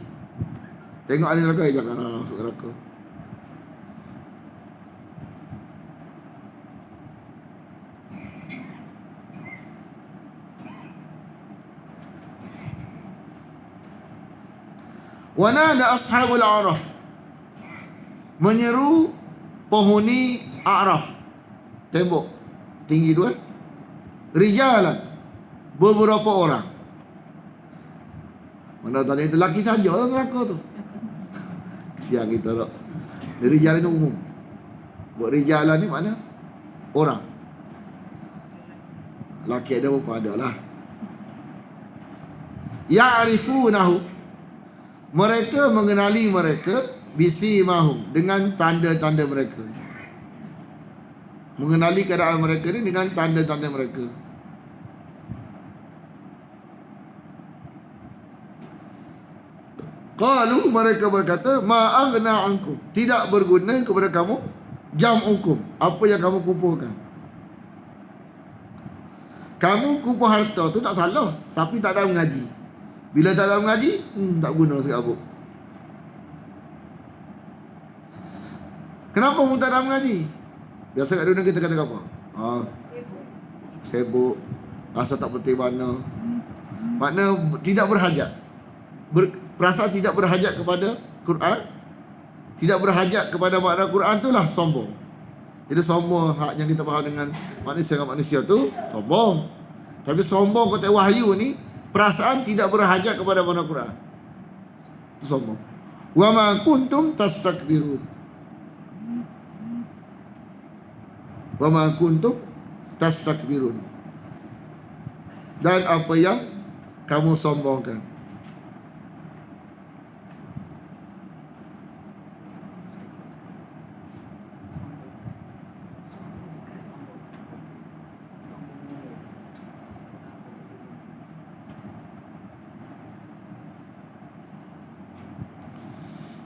Tengok ahli neraka, janganlah masuk neraka. Wa nada ashabul a'raf, menyeru penghuni A'raf, tembok tinggi tu kan, rijalan, beberapa orang. Mana tadi itu lelaki saja lah neraka tu. Siang kita tak. Rijalan ni umum. Buat rijalan ni mana? Orang. Laki ada berapa ada lah. Ya'rifunahu, mereka mengenali mereka, bisimahum, dengan tanda-tanda mereka. Mengenali keadaan mereka ni dengan tanda-tanda mereka. Qalu, mereka berkata, ma aghna ankum, tidak berguna kepada kamu jam'ukum, apa yang kamu kumpulkan. Kamu kumpul harta tu tak salah, tapi tak ada mengaji. Bila tak ada mengaji, tak guna sekabut. Kenapa pun tak ada mengaji? Biasa kat dunia kita kata apa? Sibuk, rasa tak penting mana. Makna tidak berhajat. Perasaan tidak berhajat kepada Quran, tidak berhajat kepada makna Quran tu lah sombong. Jadi sombong hak yang kita faham dengan manusia tu sombong. Tapi sombong kata wahyu ni, perasaan tidak berhajat kepada makna Quran, itu sombong. Wa ma kuntum tastakbirun, wa ma kuntum tastakbirun, dan apa yang kamu sombongkan.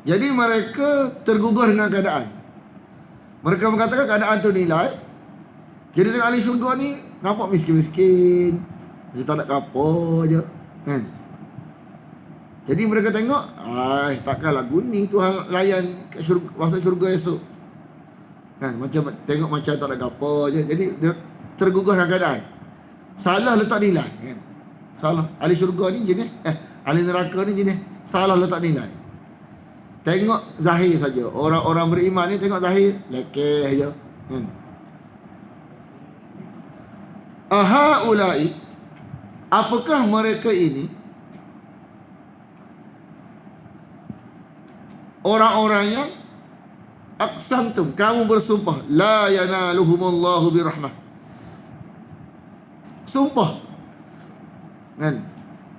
Jadi mereka tergugah dengan keadaan. Mereka mengatakan keadaan tu nilai. Jadi tengok ahli syurga ni nampak miskin-miskin, macam tak ada apa je kan. Jadi mereka tengok, takkanlah guni Tuhan layan kat syurga, masa syurga esok kan. Macam tengok macam tak ada apa je. Jadi dia tergugah dengan keadaan. Salah letak nilai kan. Salah. Ahli syurga ni jenis ahli neraka ni jenis salah letak nilai. Tengok zahir saja. Orang-orang beriman ni tengok zahir lekeh je kan. Ahaulai, apakah mereka ini orang-orang yang aqsamtum, kamu bersumpah, la yanaluhumullahu birahmah, sumpah kan,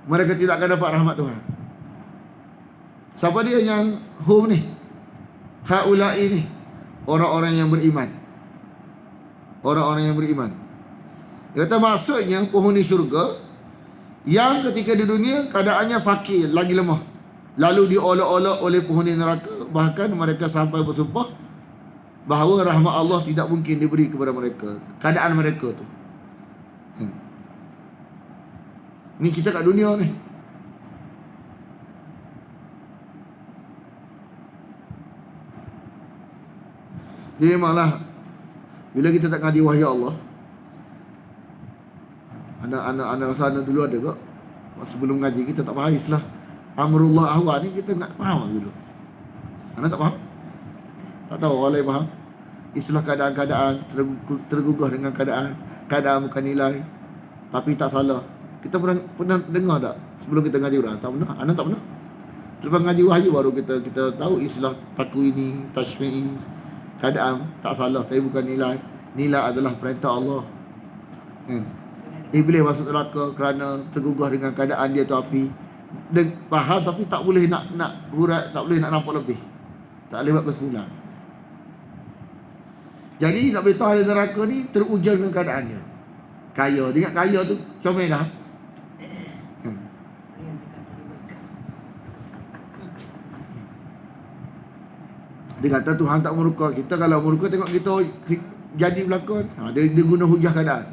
mereka tidak akan dapat rahmat Tuhan. Siapa dia yang hum ni? Haulai ni orang-orang yang beriman. Orang-orang yang beriman. Dia kata maksudnya penghuni syurga yang ketika di dunia keadaannya fakir, lagi lemah, lalu diolok-olok oleh penghuni neraka. Bahkan mereka sampai bersumpah bahawa rahmat Allah tidak mungkin diberi kepada mereka. Keadaan mereka tu. Ni kita kat dunia ni. Jadi memanglah bila kita tak ngaji wahyu Allah, anak-anak rasa anak dulu ada kok, sebelum ngaji kita tak faham Islam amrullah ahwa ni, kita tak faham dulu. Anak tak faham, tak tahu, orang lain faham. Islah keadaan-keadaan, tergugah dengan keadaan bukan nilai, tapi tak salah. Kita pernah dengar tak sebelum kita ngaji orang? Tak pernah, anak tak pernah. Lepas ngaji wahyu baru kita tahu islah takwini, tashmi'i, keadaan tak salah tapi bukan nilai. Nilai adalah perintah Allah kan. Iblis masuk neraka kerana tergugah dengan keadaan dia tu api. faham tapi tak boleh nak hurat, tak boleh nak nampak lebih. Tak boleh buat kesimpulan. Jadi nak beritahu ahli neraka ni terujar dengan keadaannya. Kaya, ingat kaya tu comel dah. Dia kata Tuhan tak murka kita. Kalau murka tengok kita jadi berlakon. Dia guna hujah keadaan.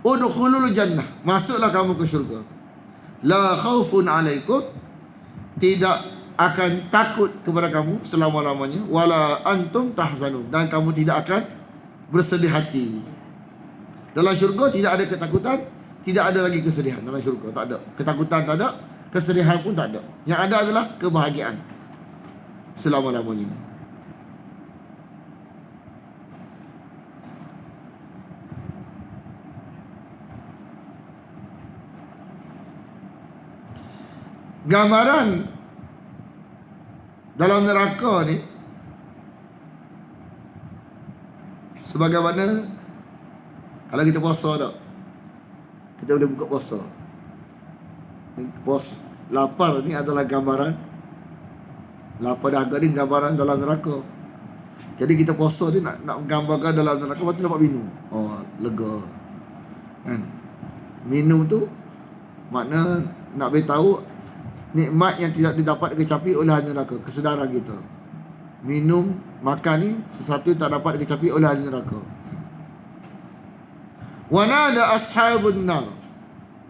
Udkhulul jannah, masuklah kamu ke syurga. La khaufun alaikum, tidak akan takut kepada kamu selama-lamanya. Wala antum tahzanun, dan kamu tidak akan bersedih hati. Dalam syurga tidak ada ketakutan, tidak ada lagi kesedihan. Dalam syurga tak ada ketakutan, tak ada kesedihan pun tak ada. Yang ada adalah kebahagiaan selama-lamanya. Gambaran dalam neraka ni sebagaimana kalau kita puasa tak, kita boleh buka puasa. Lapar ni adalah gambaran. Lapar dahaga ni gambaran dalam neraka. Jadi kita puasa ni nak gambarkan dalam neraka, lepas tu dapat minum. Oh, lega. Kan? Minum tu makna nak beritahu nikmat yang tidak didapat kecapi oleh ahli neraka, kesedaran kita. Minum, makan ni sesuatu yang tak dapat kecapi oleh ahli neraka. Wa nada ashabun nar,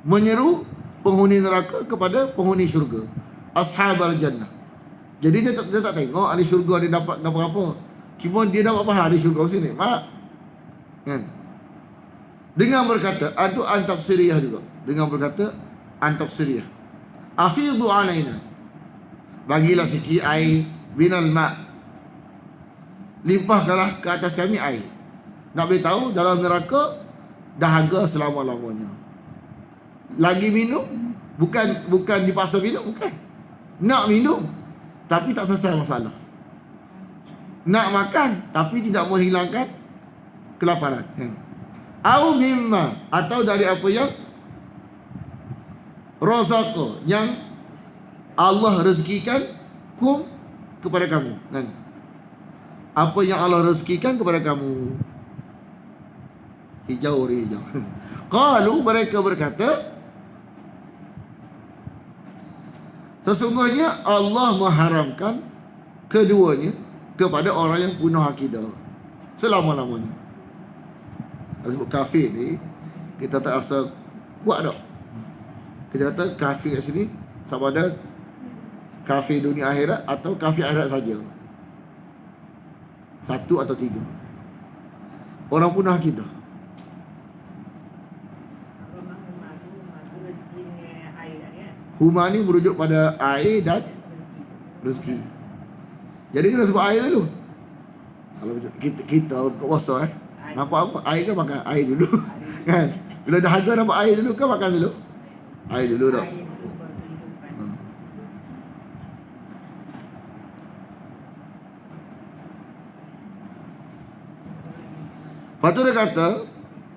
menyeru penghuni neraka kepada penghuni syurga. Ashabal jannah. Jadi dia tak tengok ahli syurga dia dapat apa-apa. Cuma dia dapat faham ahli syurga sini. Mak. Kan? Dengan berkata, adu antafsiriyah juga. Dengan berkata antafsiriyah. Afidhu alaina, bagilah sikit air binal ma', limpahkanlah ke atas kami air. Nak beritahu dalam neraka dahaga selama-lamanya. Lagi minum, bukan dipaksa minum, bukan. Nak minum tapi tak selesai masalah. Nak makan tapi tidak menghilangkan kelaparan, kan? Au mimma, atau dari apa yang razaqah, yang Allah rezekikan kepada kamu, kan? Apa yang Allah rezekikan kepada kamu. Hijau. Qalu, mereka berkata, sesungguhnya Allah mengharamkan keduanya kepada orang yang punah akidah selama-lamanya. Kalau sebut kafir ni, kita tak rasa kuat tak? Kita kata kafir kat sini sama ada kafir dunia akhirat atau kafir akhirat saja. Satu atau tiga. Orang punah akidah. Huma ni merujuk pada air dan rezeki. Jadi kena sebut air dulu. Kalau kita puasa nampak apa? Air kan makan air dulu. Kan? Bila dahaga nampak air dulu kan makan dulu. Air dulu tak? Lepas tu dia kata,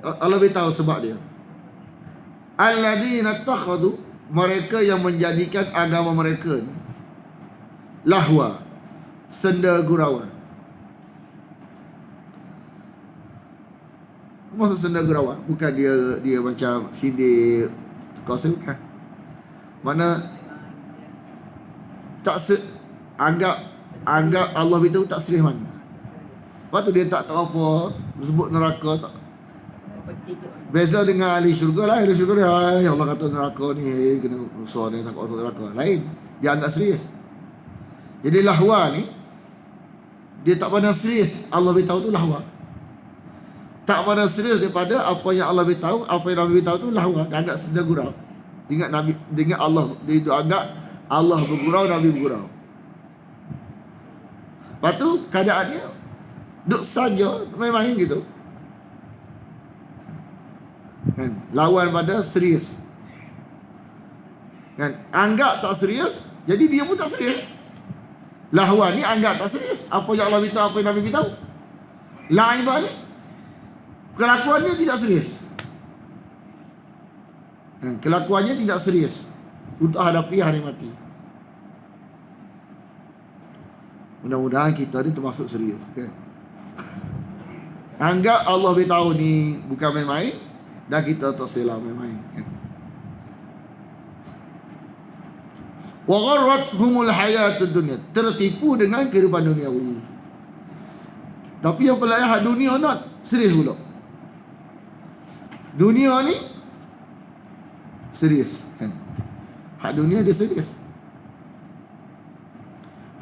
Allah beritahu sebab dia. Alladzina takhadu, mereka yang menjadikan agama mereka ni lahwa, senda gurauan. Maksud senda gurauan bukan dia macam sindir kuasa, bukan. Mana tak anggap Allah beritahu tak serius mana. Lepas tu dia tak tahu apa, sebut neraka tak. Beza dengan ahli syurga lah. Ahli syurga dia, Allah kata neraka ni kena usah ni, takut masuk neraka. Lain, dia anggap serius. Jadi lahwa ni dia tak pandang serius. Allah beritahu tu lahwa. Tak pandang serius daripada apa yang Allah beritahu, apa yang Nabi beritahu tu lahwa. Dia anggap senda gurau. Ingat Nabi, ingat Allah, dia anggap Allah bergurau, Nabi bergurau. Lepas tu keadaannya duk saja main-main gitu. Kan? Lawan pada serius. Kan? Anggap tak serius, jadi dia pun tak serius. Lahwan ni anggap tak serius. Apa yang Allah beritahu, apa yang Nabi beritahu. Laibah ni kelakuan dia tidak serius. Kelakuannya tidak serius untuk hadapi hari mati. Mudah-mudahan kita ni termasuk serius, kan? Anggap Allah beritahu ni bukan main-main, dan kita tersilah main-main, kan? Wa gharrathumul hayatud dunya, tertipu dengan kehidupan duniawi. Tapi yang pelajah hak dunia nak serius pula. Dunia ni serius, kan? Hak dunia dia serius.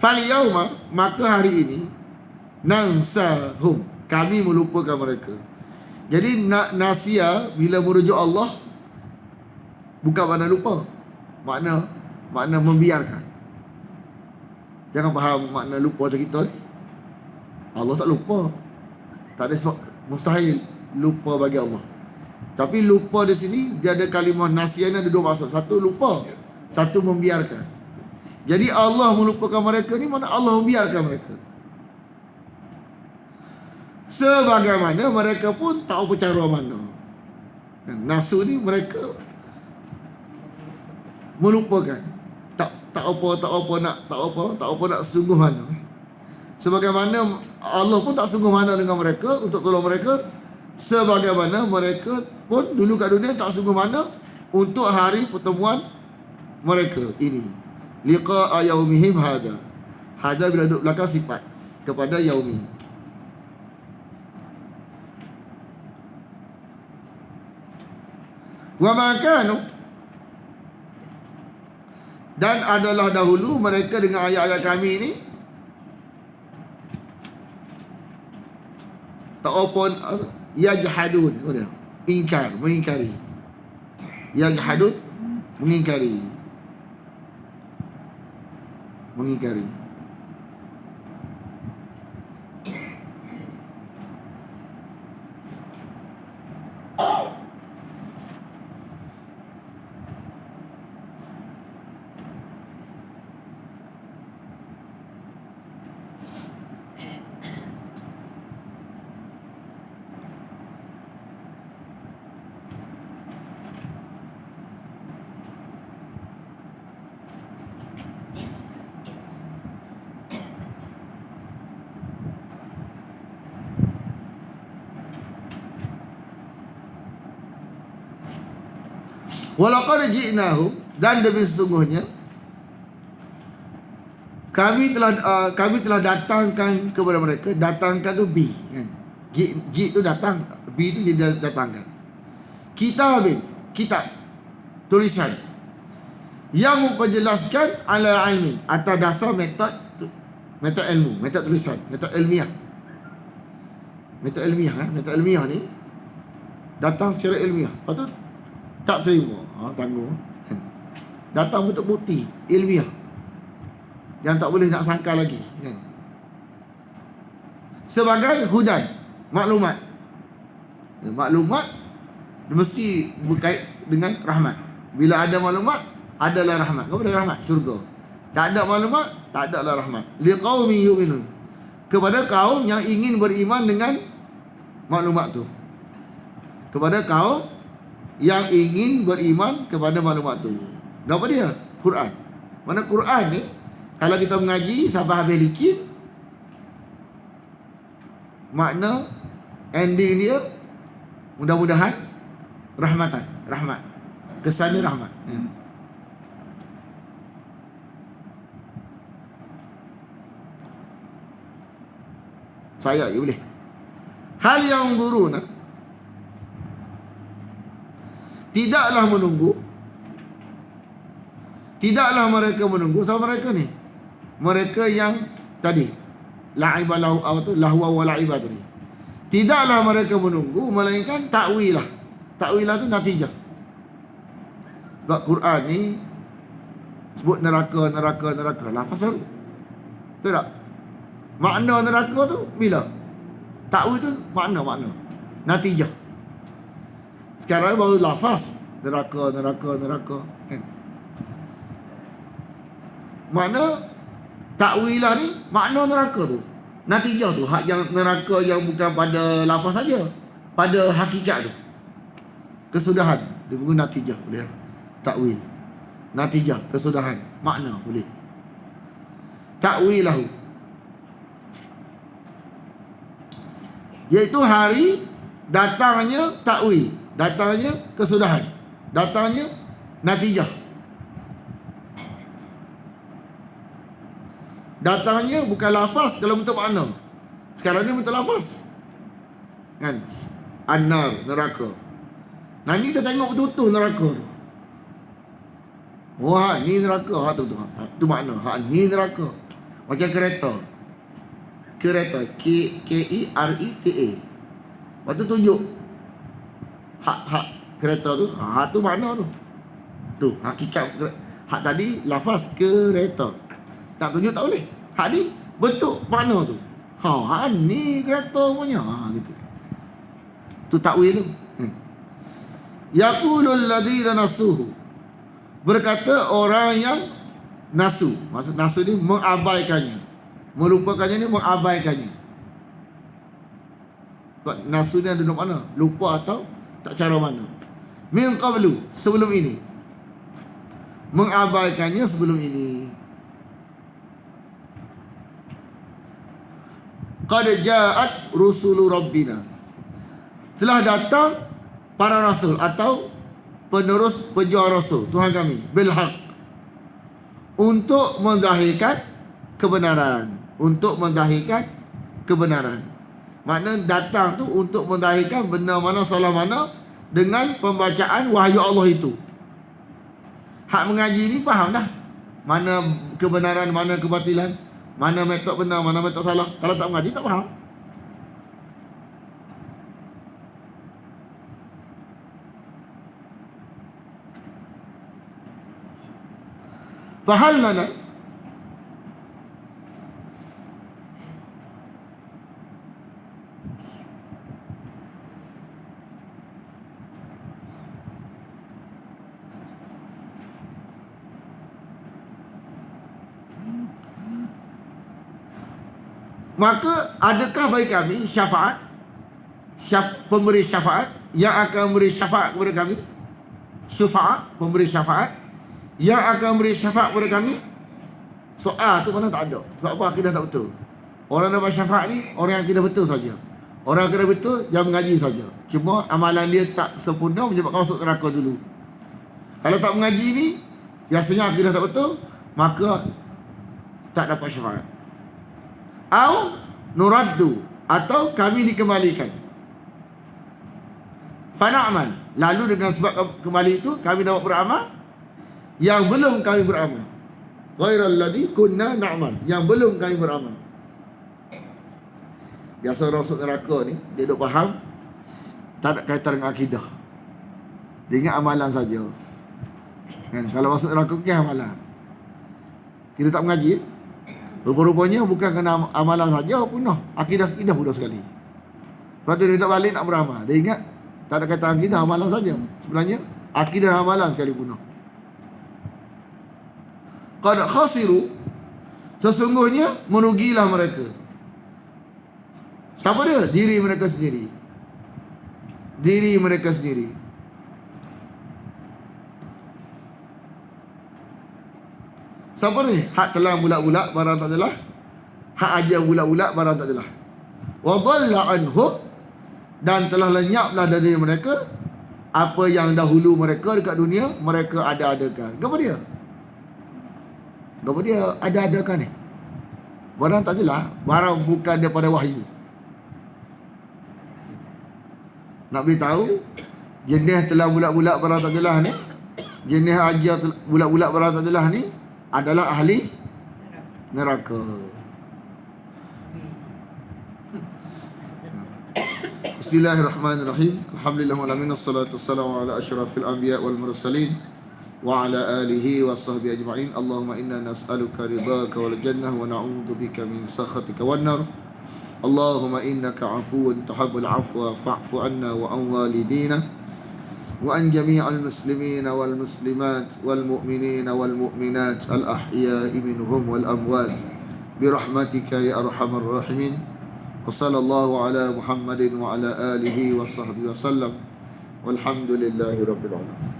Fal yauma, maka hari ini, nansahum, kami melupakan mereka. Jadi nasia bila merujuk Allah bukan makna lupa, makna membiarkan. Jangan faham makna lupa macam kita ni. Allah tak lupa. Tak ada sebab, mustahil lupa bagi Allah. Tapi lupa di sini dia ada kalimah nasia ni ada dua maksud. Satu lupa, satu membiarkan. Jadi Allah melupakan mereka ni mana Allah membiarkan mereka. Sebagaimana mereka pun tak apa cara mana. Nasu ni mereka melupakan. Tak apa nak sungguh mana. Sebagaimana Allah pun tak sungguh mana dengan mereka untuk tolong mereka. Sebagaimana mereka pun dulu kat dunia tak sungguh mana untuk hari pertemuan mereka ini. Liqa'a yaumihim hada. Hada bila duduk belakang sifat kepada yaumi. Wa ma kanu, dan adalah dahulu mereka dengan ayat-ayat kami ni tak apa, yajhadun, ingkar, mengingkari. Yajhadun, mengingkari. Walaqad ji'nahu, dan demi sesungguhnya kami telah datangkan kepada mereka. Datangkan tu bi, kan? Ji tu datang, bi tu dia datangkan. Kitab, tulisan yang memperjelaskan ala ilmin, atas dasar metod ilmu, metod tulisan, metod ilmiah. Metod ilmiah ni datang secara ilmiah. Lepas tu tak terima, tanggung. Datang bentuk bukti ilmiah yang tak boleh nak sangka lagi, kan? Sebagai hudan, maklumat. Maklumat mesti berkait dengan rahmat. Bila ada maklumat, adalah rahmat. Kepada rahmat, syurga. Tak ada maklumat, tak adalah rahmat. Liqaumin yu'minun, kepada kaum yang ingin beriman dengan maklumat tu. Kepada kaum yang ingin beriman kepada maklumat tu. Apa dia? Quran. Mana Quran ni, kalau kita mengaji sampai habis licin, makna ending dia mudah-mudahan rahmat. Kesannya rahmat. Saya je boleh. Hal yang buruna, tidaklah mereka menunggu sama mereka ni. Mereka yang tadi la'ibah lahwa wa la'ibah tadi. Tidaklah mereka menunggu melainkan takwilah. Takwilah tu natijah. Sebab Quran ni sebut neraka. Lafaz baru. Betul tak? Makna neraka tu bila? Takwil tu makna. Natijah. Sekarang baru lafaz neraka, kan? Makna takwilah ni makna neraka tu. Natijah tu, hak yang neraka yang bukan pada lafaz saja, pada hakikat tu. Kesudahan Dia guna natijah boleh. Takwil. Natijah, kesudahan. Makna boleh. Takwilahu, iaitu hari datangnya takwil, datangnya kesudahan, datangnya natijah, datangnya bukan lafaz dalam bentuk makna. Sekarang ni bentuk lafaz kan, an-nar, neraka. Nanti kita tengok betul-betul neraka tu. Oh, ni neraka, tu makna. Ni neraka. Macam kereta. Kereta. Lepas tu tunjuk hak kereta tu. Tu makna tu. Tu hakikat. Hak tadi lafaz kereta. Tak tunjuk tak boleh. Hak ni bentuk makna tu. Ni kereta punya. Gitu. Tu takwil tu. Yaqulul ladzina nasuhu. Berkata orang yang nasu. Maksud nasu ni mengabaikannya. Melupakannya ni mengabaikannya. Nasu ni ada mana? Lupa atau tak cara mana? Min qablu, sebelum ini. Mengabaikannya sebelum ini. Qad ja'at rusulu rabbina. Telah datang para rasul atau penerus pejuang rasul Tuhan kami bil haq, untuk menzahirkan kebenaran, untuk menzahirkan kebenaran. Makna datang tu untuk menzahirkan benar mana salah mana dengan pembacaan wahyu Allah itu. Hak mengaji ni faham dah mana kebenaran, mana kebatilan, mana metod benar, mana metod salah. Kalau tak mengaji tak faham. Fahal mana? Maka adakah bagi kami syafaat, pemberi syafaat yang akan memberi syafaat kepada kami? Syafaat, pemberi syafaat yang akan beri syafaat kepada kami? Soal tu mana tak ada. Sebab apa? Akidah tak betul. Orang dapat syafaat ni orang yang akidah betul saja. Orang akidah betul yang mengaji saja. Cuma amalan dia tak sempurna menyebabkan masuk neraka dulu. Kalau tak mengaji ni, biasanya akidah tak betul, maka tak dapat syafaat. Au nuraddu, atau kami dikembalikan. Fana'mal, lalu dengan sebab kembali itu kami dapat beramal yang belum kami beramal. Ghairal ladzi kunna na'mal, yang belum kami beramal. Biasa orang masuk neraka ni, dia duk faham tak ada kaitan dengan akidah. Dia ingat amalan saja. Kan, kalau masuk neraka ke amalan. Kita tak mengaji. Rupa-rupanya bukan kerana amalan saja punah, akidah punah sekali. Lepas tu dia tak balik nak beramal. Dia ingat tak ada kaitan akidah, amalan saja. Sebenarnya akidah amalan sekali punah. Qad khasiru, sesungguhnya merugilah mereka. Siapa dia? Diri mereka sendiri. Diri mereka sendiri. Siapa ni? Hak telah bulat-bulat barang tak adalah. Hak ajar bulat-bulat barang tak adalah. Wa dhalla anhu, dan telah lenyaplah dari mereka apa yang dahulu mereka dekat dunia mereka ada-adakan. Apa dia? Apa dia ada-adakan ni? Barang tak jelas, barang bukan daripada wahyu. Nak beritahu jenis telah bulat-bulat barang tak jelas ni, jenis ajar bulat-bulat barang tak jelas ni adalah ahli neraka. Bismillahirrahmanirrahim. Alhamdulillahirabbil alamin, wassalatu wassalamu ala asyrafil anbiya wal mursalin wa ala alihi wa sahbihi ajma'in. Allahumma inna nas'aluka ridhaka wal jannah wa na'udzu bika min sakhatika wan nar. Allahumma innaka 'afuwun tuhibbul 'afwa fa'fu 'anna wa an walidina وأن جميع المسلمين والمسلمات والمؤمنين والمؤمنات الأحياء منهم والأموات برحمتك يا أرحم الراحمين. وصلى الله على محمد وعلى آله وصحبه وسلم. Walhamdulillahi Rabbil Alamin.